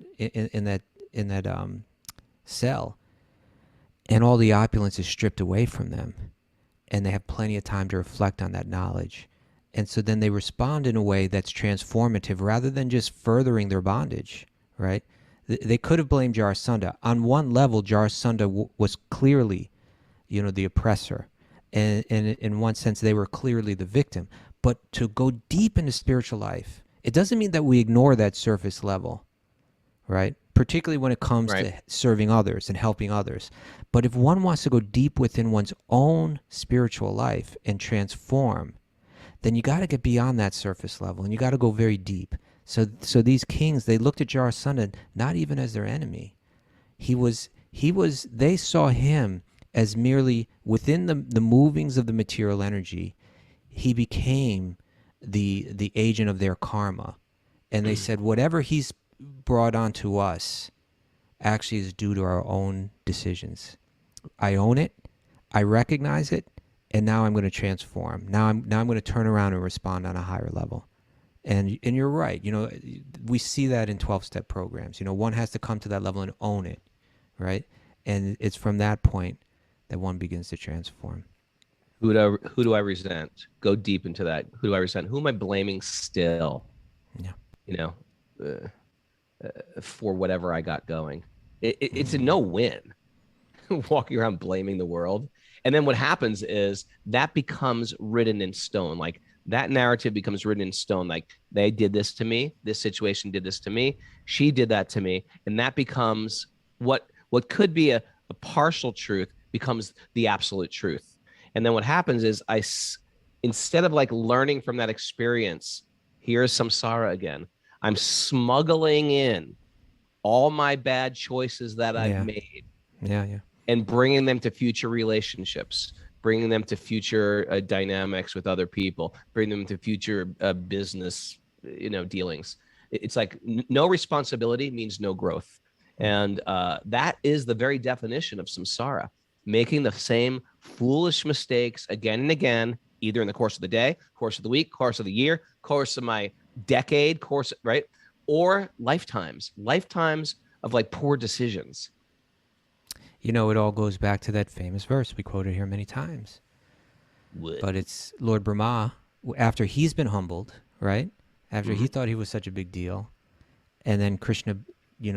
Speaker 1: cell, and all the opulence is stripped away from them, and they have plenty of time to reflect on that knowledge. And so then they respond in a way that's transformative rather than just furthering their bondage, right? They could have blamed Jarasandha. On one level, Jarasandha was clearly, the oppressor. And in one sense, they were clearly the victim. But to go deep into spiritual life, it doesn't mean that we ignore that surface level, right? Particularly when it comes to serving others and helping others. But if one wants to go deep within one's own spiritual life and transform, then you got to get beyond that surface level, and you got to go very deep. So these kings, they looked at Jarasandha not even as their enemy. They saw him as merely within the movings of the material energy. He became the agent of their karma. And they said, whatever he's brought onto us actually is due to our own decisions. I own it. I recognize it. And now I'm going to transform. Now I'm going to turn around and respond on a higher level. And you're right. We see that in 12-step programs. One has to come to that level and own it, right? And it's from that point that one begins to transform.
Speaker 5: Who do I resent? Go deep into that. Who do I resent? Who am I blaming still?
Speaker 1: Yeah.
Speaker 5: For whatever I got going. It's a no-win. Walking around blaming the world. And then what happens is that becomes written in stone. Like that narrative becomes written in stone. Like they did this to me. This situation did this to me. She did that to me. And that becomes what could be a partial truth becomes the absolute truth. And then what happens is instead of like learning from that experience, here's samsara again. I'm smuggling in all my bad choices that I've made.
Speaker 1: Yeah.
Speaker 5: And bringing them to future relationships, bringing them to future dynamics with other people, bringing them to future business, dealings. It's like no responsibility means no growth. And that is the very definition of samsara, making the same foolish mistakes again and again, either in the course of the day, course of the week, course of the year, course of my decade, right? Or lifetimes of like poor decisions.
Speaker 1: It all goes back to that famous verse we quoted here many times.
Speaker 5: What?
Speaker 1: But it's Lord Brahma, after he's been humbled, right? After he thought he was such a big deal. And then Krishna,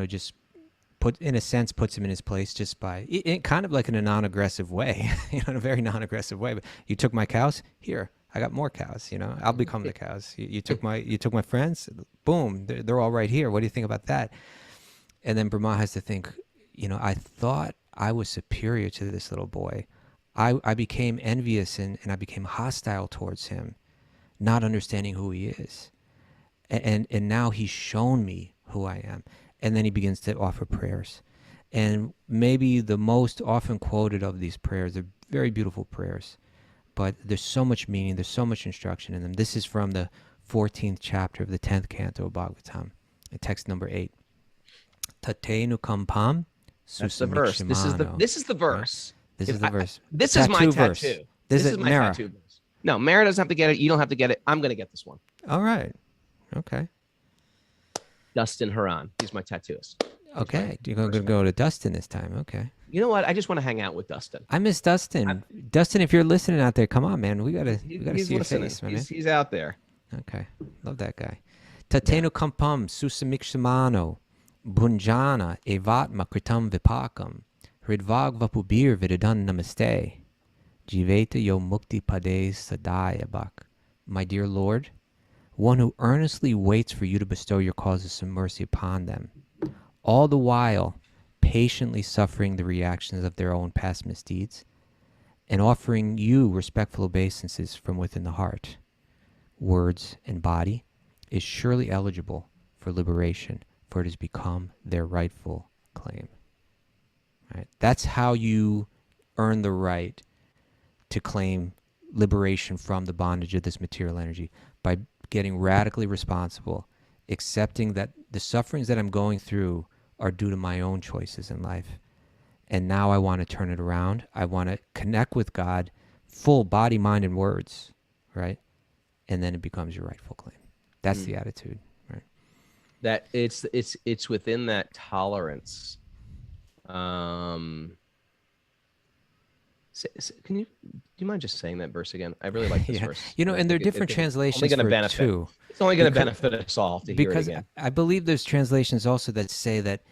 Speaker 1: just puts him in his place just by, kind of like in a non-aggressive way, in a very non-aggressive way. But you took my cows, here, I got more cows, I'll become the cows. You took my friends, boom, they're all right here. What do you think about that? And then Brahma has to think, I thought I was superior to this little boy. I became envious and I became hostile towards him, not understanding who he is. And now he's shown me who I am. And then he begins to offer prayers. And maybe the most often quoted of these prayers, they're very beautiful prayers, but there's so much meaning, there's so much instruction in them. This is from the 14th chapter of the 10th canto of Bhagavatam, text number 8. Tatenu kampam.
Speaker 5: That's the verse. This is the verse.
Speaker 1: This is the verse.
Speaker 5: This is my
Speaker 1: verse.
Speaker 5: tattoo.
Speaker 1: This is
Speaker 5: my
Speaker 1: Mara.
Speaker 5: tattoo verse. No, Mara doesn't have to get it. You don't have to get it. I'm going to get this one.
Speaker 1: All right. Okay.
Speaker 5: Dustin Haran. He's my tattooist.
Speaker 1: Okay. You're going to go to Dustin this time. Okay.
Speaker 5: You know what? I just want to hang out with Dustin.
Speaker 1: I miss Dustin. Dustin, if you're listening out there, come on, man. We gotta see your face, man.
Speaker 5: He's out there.
Speaker 1: Okay. Love that guy. Tatenu kampam susamikshimano. Bhunjana evatma kritam vipakam hridvag vapubir vidadan namaste jiveta yo mukti pade sadayabak. My dear Lord, one who earnestly waits for you to bestow your causes some mercy upon them, all the while patiently suffering the reactions of their own past misdeeds, and offering you respectful obeisances from within the heart, words, and body, is surely eligible for liberation, for it has become their rightful claim. Right? That's how you earn the right to claim liberation from the bondage of this material energy, by getting radically responsible, accepting that the sufferings that I'm going through are due to my own choices in life. And now I want to turn it around. I want to connect with God, full body, mind, and words, right? And then it becomes your rightful claim. That's the attitude.
Speaker 5: That it's within that tolerance. Do you mind just saying that verse again? I really like this verse.
Speaker 1: And there are different translations for it too.
Speaker 5: It's only going to benefit us all to hear it again.
Speaker 1: Because I believe there's translations also that say that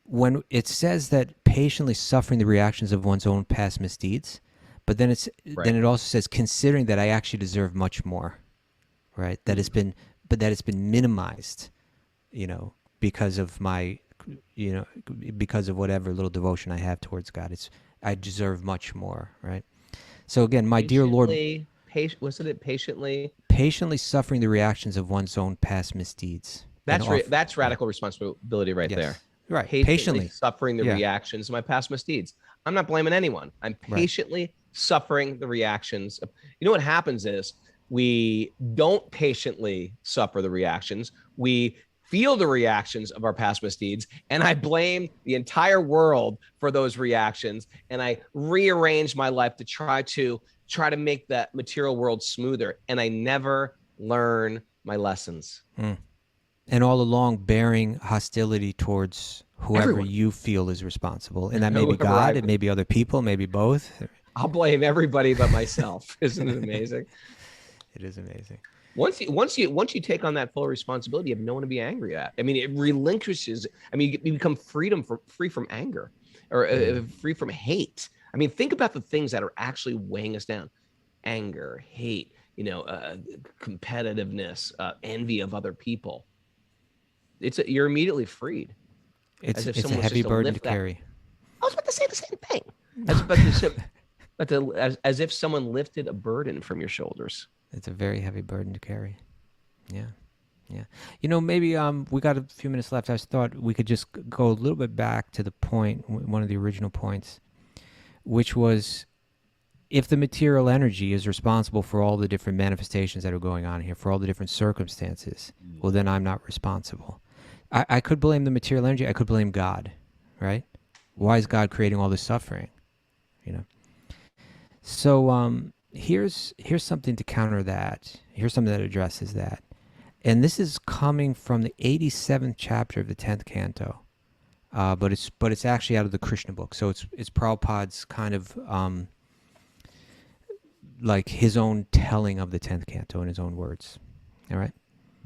Speaker 1: when it says that patiently suffering the reactions of one's own past misdeeds, but then then it also says considering that I actually deserve much more, right? That it's been minimized, because of my, because of whatever little devotion I have towards God. I deserve much more, right? So again, my dear Lord,
Speaker 5: wasn't it patiently?
Speaker 1: Patiently suffering the reactions of one's own past misdeeds.
Speaker 5: That's radical responsibility right there.
Speaker 1: Right.
Speaker 5: patiently
Speaker 1: Patiently.
Speaker 5: suffering the
Speaker 1: Yeah.
Speaker 5: reactions of my past misdeeds. I'm not blaming anyone. I'm patiently suffering the reactions. You know what happens is we don't patiently suffer the reactions. We feel the reactions of our past misdeeds, and I blame the entire world for those reactions, and I rearrange my life to try to make that material world smoother, and I never learn my lessons.
Speaker 1: And all along bearing hostility towards whoever
Speaker 5: Everyone.
Speaker 1: you feel is responsible. And that may be
Speaker 5: Whoever
Speaker 1: God,
Speaker 5: I-
Speaker 1: it may be other people, maybe both.
Speaker 5: I'll blame everybody but myself. Isn't it amazing?
Speaker 1: It is amazing.
Speaker 5: Once you take on that full responsibility, you have no one to be angry at. I mean, it relinquishes. I mean, you become free from anger, or free from hate. I mean, think about the things that are actually weighing us down: anger, hate, competitiveness, envy of other people. You're immediately freed.
Speaker 1: It's
Speaker 5: As if
Speaker 1: a
Speaker 5: someone was
Speaker 1: heavy
Speaker 5: just to
Speaker 1: burden to
Speaker 5: lift that.
Speaker 1: carry.
Speaker 5: I was about to say the same thing. As if someone lifted a burden from your shoulders.
Speaker 1: It's a very heavy burden to carry. Yeah. Yeah. Maybe we got a few minutes left. I just thought we could just go a little bit back to the point, one of the original points, which was if the material energy is responsible for all the different manifestations that are going on here, for all the different circumstances, well, then I'm not responsible. I could blame the material energy. I could blame God, right? Why is God creating all this suffering? So here's something to counter that. Here's something that addresses that. And this is coming from the 87th chapter of the 10th canto. But it's actually out of the Krishna book. So it's Prabhupada's kind of like his own telling of the 10th canto in his own words. All right?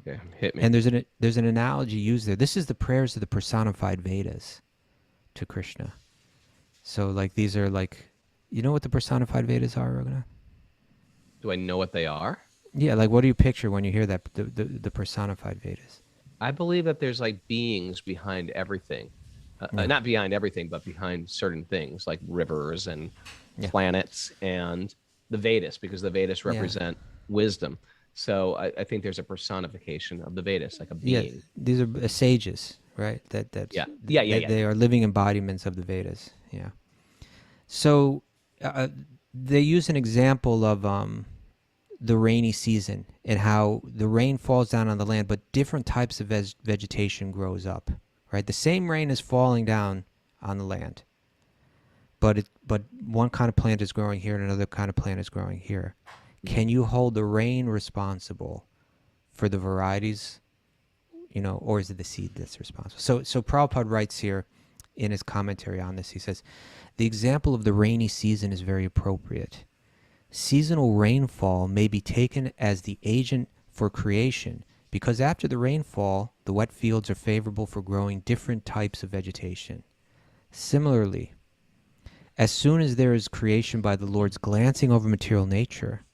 Speaker 5: Yeah, hit me.
Speaker 1: And there's an analogy used there. This is the prayers of the personified Vedas to Krishna. So like these are like, you know what the personified Vedas are, Raghunath?
Speaker 5: Do I know what they are?
Speaker 1: Yeah, like what do you picture when you hear that, the personified Vedas?
Speaker 5: I believe that there's like beings behind everything. Not behind everything, but behind certain things like rivers and planets and the Vedas, because the Vedas represent wisdom. So I think there's a personification of the Vedas, like a being.
Speaker 1: Yeah, these are sages, right? They are living embodiments of the Vedas. Yeah. So they use an example of the rainy season and how the rain falls down on the land, but different types of vegetation grows up. Right, the same rain is falling down on the land, but one kind of plant is growing here and another kind of plant is growing here. Can you hold the rain responsible for the varieties, or is it the seed that's responsible? So Prabhupada writes here in his commentary on this, he says, the example of the rainy season is very appropriate. Seasonal rainfall may be taken as the agent for creation, because after the rainfall, the wet fields are favorable for growing different types of vegetation. Similarly, as soon as there is creation by the Lord's glancing over material nature,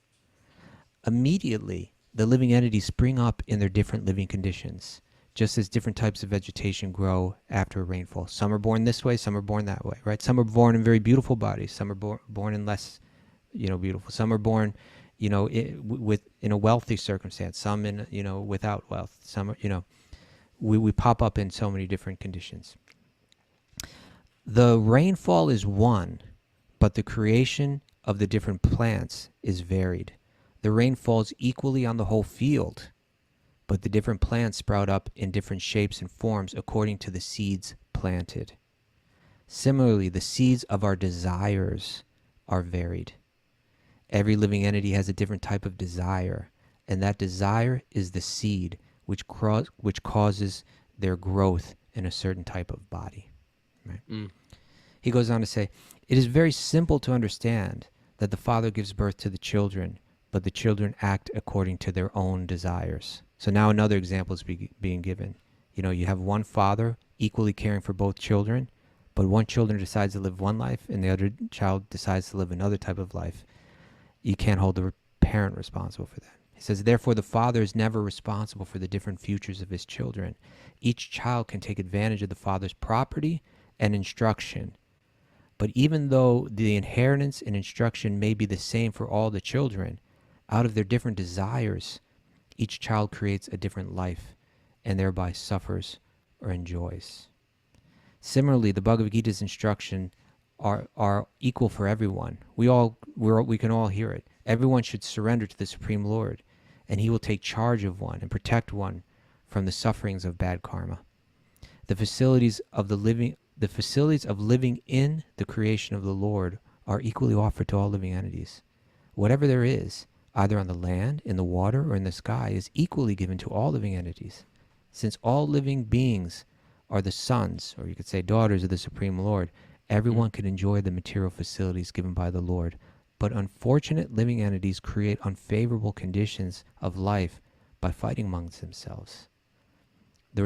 Speaker 1: immediately the living entities spring up in their different living conditions, just as different types of vegetation grow after a rainfall. Some are born this way, some are born that way, right? Some are born in very beautiful bodies, some are born in less, beautiful. Some are born in a wealthy circumstance, some in, without wealth, some, we pop up in so many different conditions. The rainfall is one, but the creation of the different plants is varied. The rain falls equally on the whole field, but the different plants sprout up in different shapes and forms according to the seeds planted. Similarly, the seeds of our desires are varied. Every living entity has a different type of desire, and that desire is the seed which causes their growth in a certain type of body. Right? He goes on to say, it is very simple to understand that the Father gives birth to the children, but the children act according to their own desires. So now another example is being given. You have one father equally caring for both children, but one child decides to live one life and the other child decides to live another type of life. You can't hold the parent responsible for that. He says, therefore, the father is never responsible for the different futures of his children. Each child can take advantage of the father's property and instruction. But even though the inheritance and instruction may be the same for all the children, out of their different desires, each child creates a different life and thereby suffers or enjoys. Similarly, the Bhagavad Gita's instruction are equal for everyone. We can all hear it. Everyone should surrender to the Supreme Lord, and he will take charge of one and protect one from the sufferings of bad karma. The facilities of living in the creation of the Lord are equally offered to all living entities. Whatever there is, either on the land, in the water, or in the sky, is equally given to all living entities. Since all living beings are the sons, or you could say daughters, of the Supreme Lord, everyone can enjoy the material facilities given by the Lord. But unfortunate living entities create unfavorable conditions of life by fighting amongst themselves. The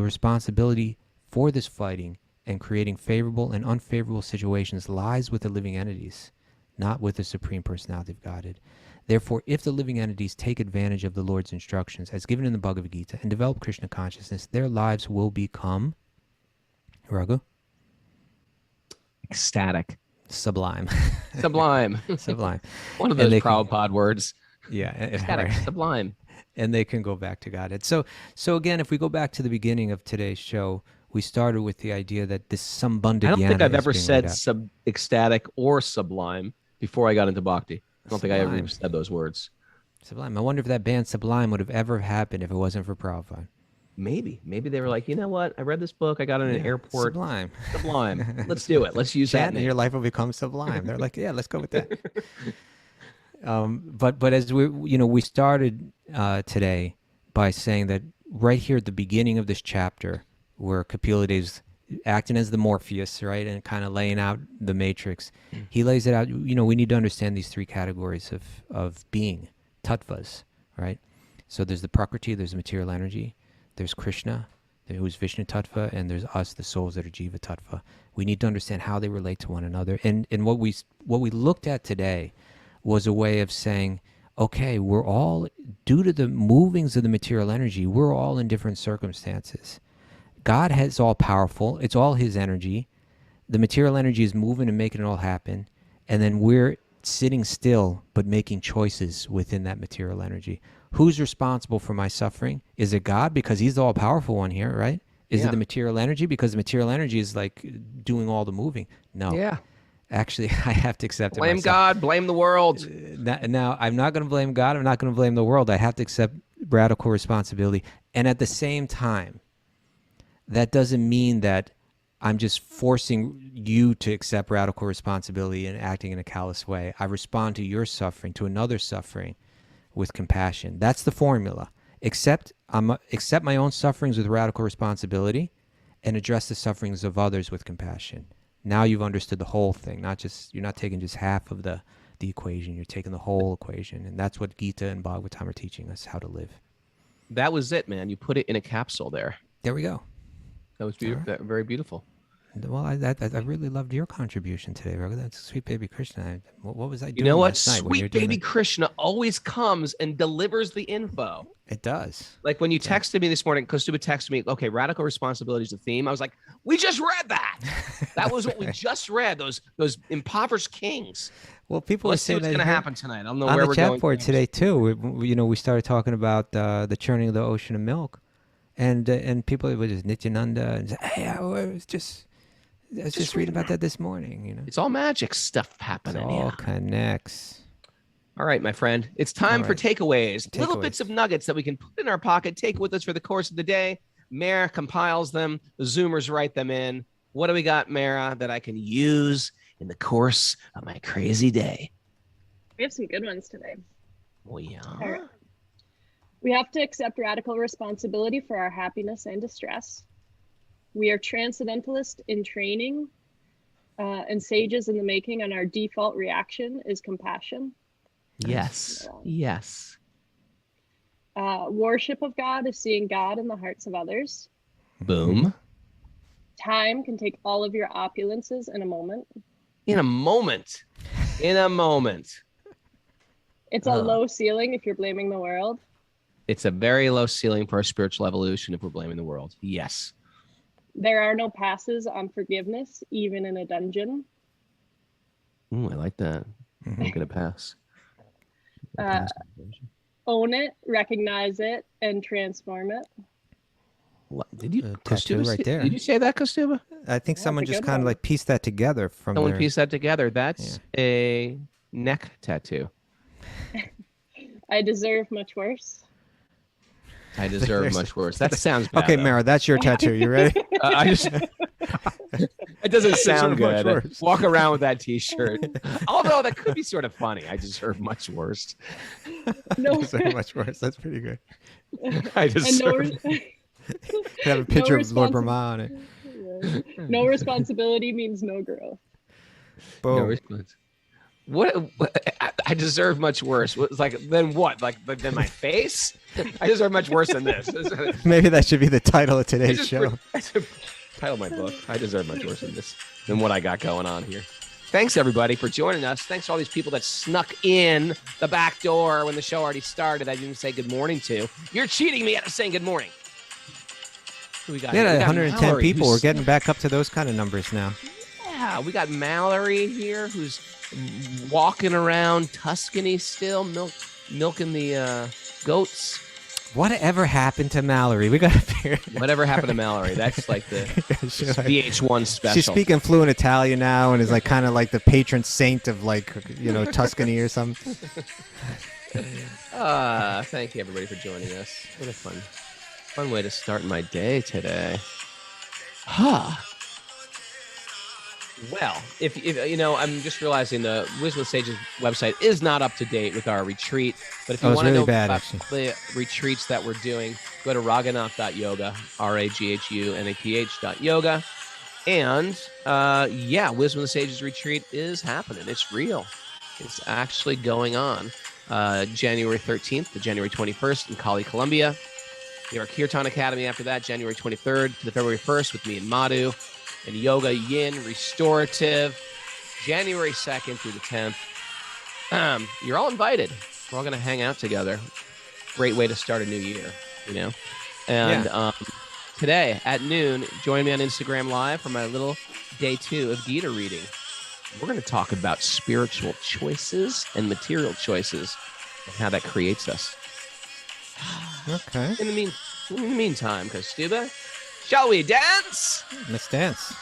Speaker 1: responsibility for this fighting and creating favorable and unfavorable situations lies with the living entities, not with the Supreme Personality of Godhead. Therefore, if the living entities take advantage of the Lord's instructions as given in the Bhagavad Gita and develop Krishna consciousness, their lives will become, Raghu?
Speaker 5: Ecstatic.
Speaker 1: Sublime.
Speaker 5: Sublime.
Speaker 1: Sublime.
Speaker 5: One of those Prabhupada words.
Speaker 1: Yeah.
Speaker 5: Ecstatic.
Speaker 1: Right.
Speaker 5: Sublime.
Speaker 1: And they can go back to Godhead. So again, if we go back to the beginning of today's show, we started with the idea that this Sambandagana
Speaker 5: I don't think I've ever
Speaker 1: being
Speaker 5: said
Speaker 1: laid out.
Speaker 5: ecstatic or sublime before I got into Bhakti. I don't think I ever
Speaker 1: Sublime.
Speaker 5: said those words.
Speaker 1: Sublime. I wonder if that band Sublime would have ever happened if it wasn't for Prabhupada.
Speaker 5: Maybe they were like, you know what? I read this book. I got in an airport.
Speaker 1: Sublime.
Speaker 5: Sublime. Let's do it. Let's use that
Speaker 1: Chant and
Speaker 5: name.
Speaker 1: your life will become sublime. They're like, yeah, let's go with that. But as we started today by saying that right here at the beginning of this chapter, where Kapilades acting as the Morpheus, right, and kind of laying out the matrix, he lays it out. We need to understand these three categories of being, tattvas, right? So there's the Prakriti, there's the material energy, there's Krishna, who's Vishnu tattva, and there's us, the souls that are Jiva tattva. We need to understand how they relate to one another. And what we looked at today was a way of saying, okay, we're all, due to the movings of the material energy, we're all in different circumstances. God is all powerful. It's all his energy. The material energy is moving and making it all happen. And then we're sitting still, but making choices within that material energy. Who's responsible for my suffering? Is it God? Because he's the all powerful one here, right? Is it the material energy? Because the material energy is like doing all the moving. No.
Speaker 5: Yeah.
Speaker 1: Actually, I have to accept it
Speaker 5: Blame
Speaker 1: myself.
Speaker 5: God, blame the world.
Speaker 1: Now, I'm not going to blame God. I'm not going to blame the world. I have to accept radical responsibility. And at the same time, that doesn't mean that I'm just forcing you to accept radical responsibility and acting in a callous way. I respond to your suffering, to another suffering, with compassion. That's the formula. Accept my own sufferings with radical responsibility and address the sufferings of others with compassion. Now you've understood the whole thing, you're not taking just half of the equation, you're taking the whole equation. And that's what Gita and Bhagavatam are teaching us how to live.
Speaker 5: That was it, man. You put it in a capsule there.
Speaker 1: There we go.
Speaker 5: That was beautiful. Very beautiful.
Speaker 1: Well, I really loved your contribution today, Raghu. That's Sweet Baby Krishna. What was I doing?
Speaker 5: You know what?
Speaker 1: last night when you were
Speaker 5: Sweet
Speaker 1: doing
Speaker 5: Baby
Speaker 1: that?
Speaker 5: Krishna always comes and delivers the info.
Speaker 1: It does.
Speaker 5: Like when you texted me this morning, Kaustubha texted me, okay, radical responsibility is the theme. I was like, we just read that. That was what we just read, those impoverished kings.
Speaker 1: Well, people
Speaker 5: Let's
Speaker 1: are
Speaker 5: see
Speaker 1: saying
Speaker 5: what's
Speaker 1: that
Speaker 5: going to
Speaker 1: here
Speaker 5: happen tonight. I don't know
Speaker 1: on
Speaker 5: where
Speaker 1: the
Speaker 5: we're
Speaker 1: chat
Speaker 5: going.
Speaker 1: board today too. We started talking about the churning of the ocean of milk, and people were just Nityananda and say, hey, I was just reading about that this morning.
Speaker 5: It's all magic stuff
Speaker 1: It
Speaker 5: happening.
Speaker 1: all connects.
Speaker 5: All right, my friend. It's time for takeaways. Little bits of nuggets that we can put in our pocket, take with us for the course of the day. Mara compiles them. The Zoomers write them in. What do we got, Mara, that I can use in the course of my crazy day?
Speaker 4: We have some good ones today.
Speaker 5: Oh, yeah.
Speaker 4: All right. We have to accept radical responsibility for our happiness and distress. We are transcendentalist in training and sages in the making, and our default reaction is compassion.
Speaker 5: Yes. Yes.
Speaker 4: Worship of God is seeing God in the hearts of others.
Speaker 5: Boom.
Speaker 4: Time can take all of your opulences in a moment.
Speaker 5: In a moment. In a moment.
Speaker 4: It's a low ceiling if you're blaming the world.
Speaker 5: It's a very low ceiling for our spiritual evolution if we're blaming the world. Yes.
Speaker 4: There are no passes on forgiveness, even in a dungeon.
Speaker 5: Ooh, I like that. I'm gonna pass.
Speaker 4: Own it, recognize it, and transform it.
Speaker 5: Did you
Speaker 1: tattoo
Speaker 5: Kaustubha,
Speaker 1: right there.
Speaker 5: Did you say that, Kaustubha?
Speaker 1: I think someone
Speaker 4: that's a
Speaker 1: just
Speaker 4: good
Speaker 1: kind of
Speaker 4: one.
Speaker 1: like pieced that together from
Speaker 5: Someone
Speaker 1: their...
Speaker 5: pieced that together. That's a neck tattoo.
Speaker 4: I deserve much worse.
Speaker 5: I deserve much worse. That sounds bad.
Speaker 1: Okay,
Speaker 5: though.
Speaker 1: Mara, that's your tattoo. You ready?
Speaker 5: I just. It doesn't sound
Speaker 1: deserve much
Speaker 5: good.
Speaker 1: worse.
Speaker 5: Walk around with that T-shirt. Although that could be sort of funny. I deserve much worse.
Speaker 4: No,
Speaker 1: So much worse. That's pretty good.
Speaker 5: I
Speaker 4: and
Speaker 5: deserve.
Speaker 1: Have a picture of Lord
Speaker 4: responsi-
Speaker 1: Brahma on it.
Speaker 4: no responsibility means no growth.
Speaker 5: No
Speaker 1: Boom.
Speaker 5: response. What I deserve much worse. It's like then what? Like than my face? I deserve much worse than this.
Speaker 1: Maybe that should be the title of today's show.
Speaker 5: Title of my book. I deserve much worse than what I got going on here. Thanks everybody for joining us. Thanks to all these people that snuck in the back door when the show already started. I didn't say good morning to. You're cheating me out of saying good morning. Who we got?
Speaker 1: Yeah,
Speaker 5: here? We got
Speaker 1: 110
Speaker 5: Mallory,
Speaker 1: people. We're
Speaker 5: who's-
Speaker 1: getting back up to those kind of numbers now.
Speaker 5: Yeah, we got Mallory here who's walking around Tuscany still, milking the goats.
Speaker 1: Whatever happened to Mallory? We got to figure.
Speaker 5: Whatever happened to Mallory? That's like the
Speaker 1: She's like-
Speaker 5: VH1 special.
Speaker 1: She's speaking fluent Italian now and is like kind of like the patron saint of like, Tuscany or something.
Speaker 5: Thank you everybody for joining us. What a fun way to start my day today. Well, if I'm just realizing the Wisdom of Sages website is not up to date with our retreat. But if you
Speaker 1: it's
Speaker 5: want to
Speaker 1: really
Speaker 5: know
Speaker 1: bad,
Speaker 5: about
Speaker 1: actually.
Speaker 5: the retreats that we're doing, go to raghunath.yoga, RAGHUNATH.yoga. And Wisdom of the Sages retreat is happening. It's real. It's actually going on. January 13th to January 21st in Cali, Colombia. We have our Kirtan Academy after that, January 23rd to the February 1st with me and Madhu. And yoga, yin, restorative, January 2nd through the 10th. You're all invited. We're all going to hang out together. Great way to start a new year, And today at noon, join me on Instagram Live for my little day 2 of Gita reading. We're going to talk about spiritual choices and material choices and how that creates us.
Speaker 1: Okay.
Speaker 5: In the meantime, Kaustubha, shall we dance?
Speaker 1: Let's dance.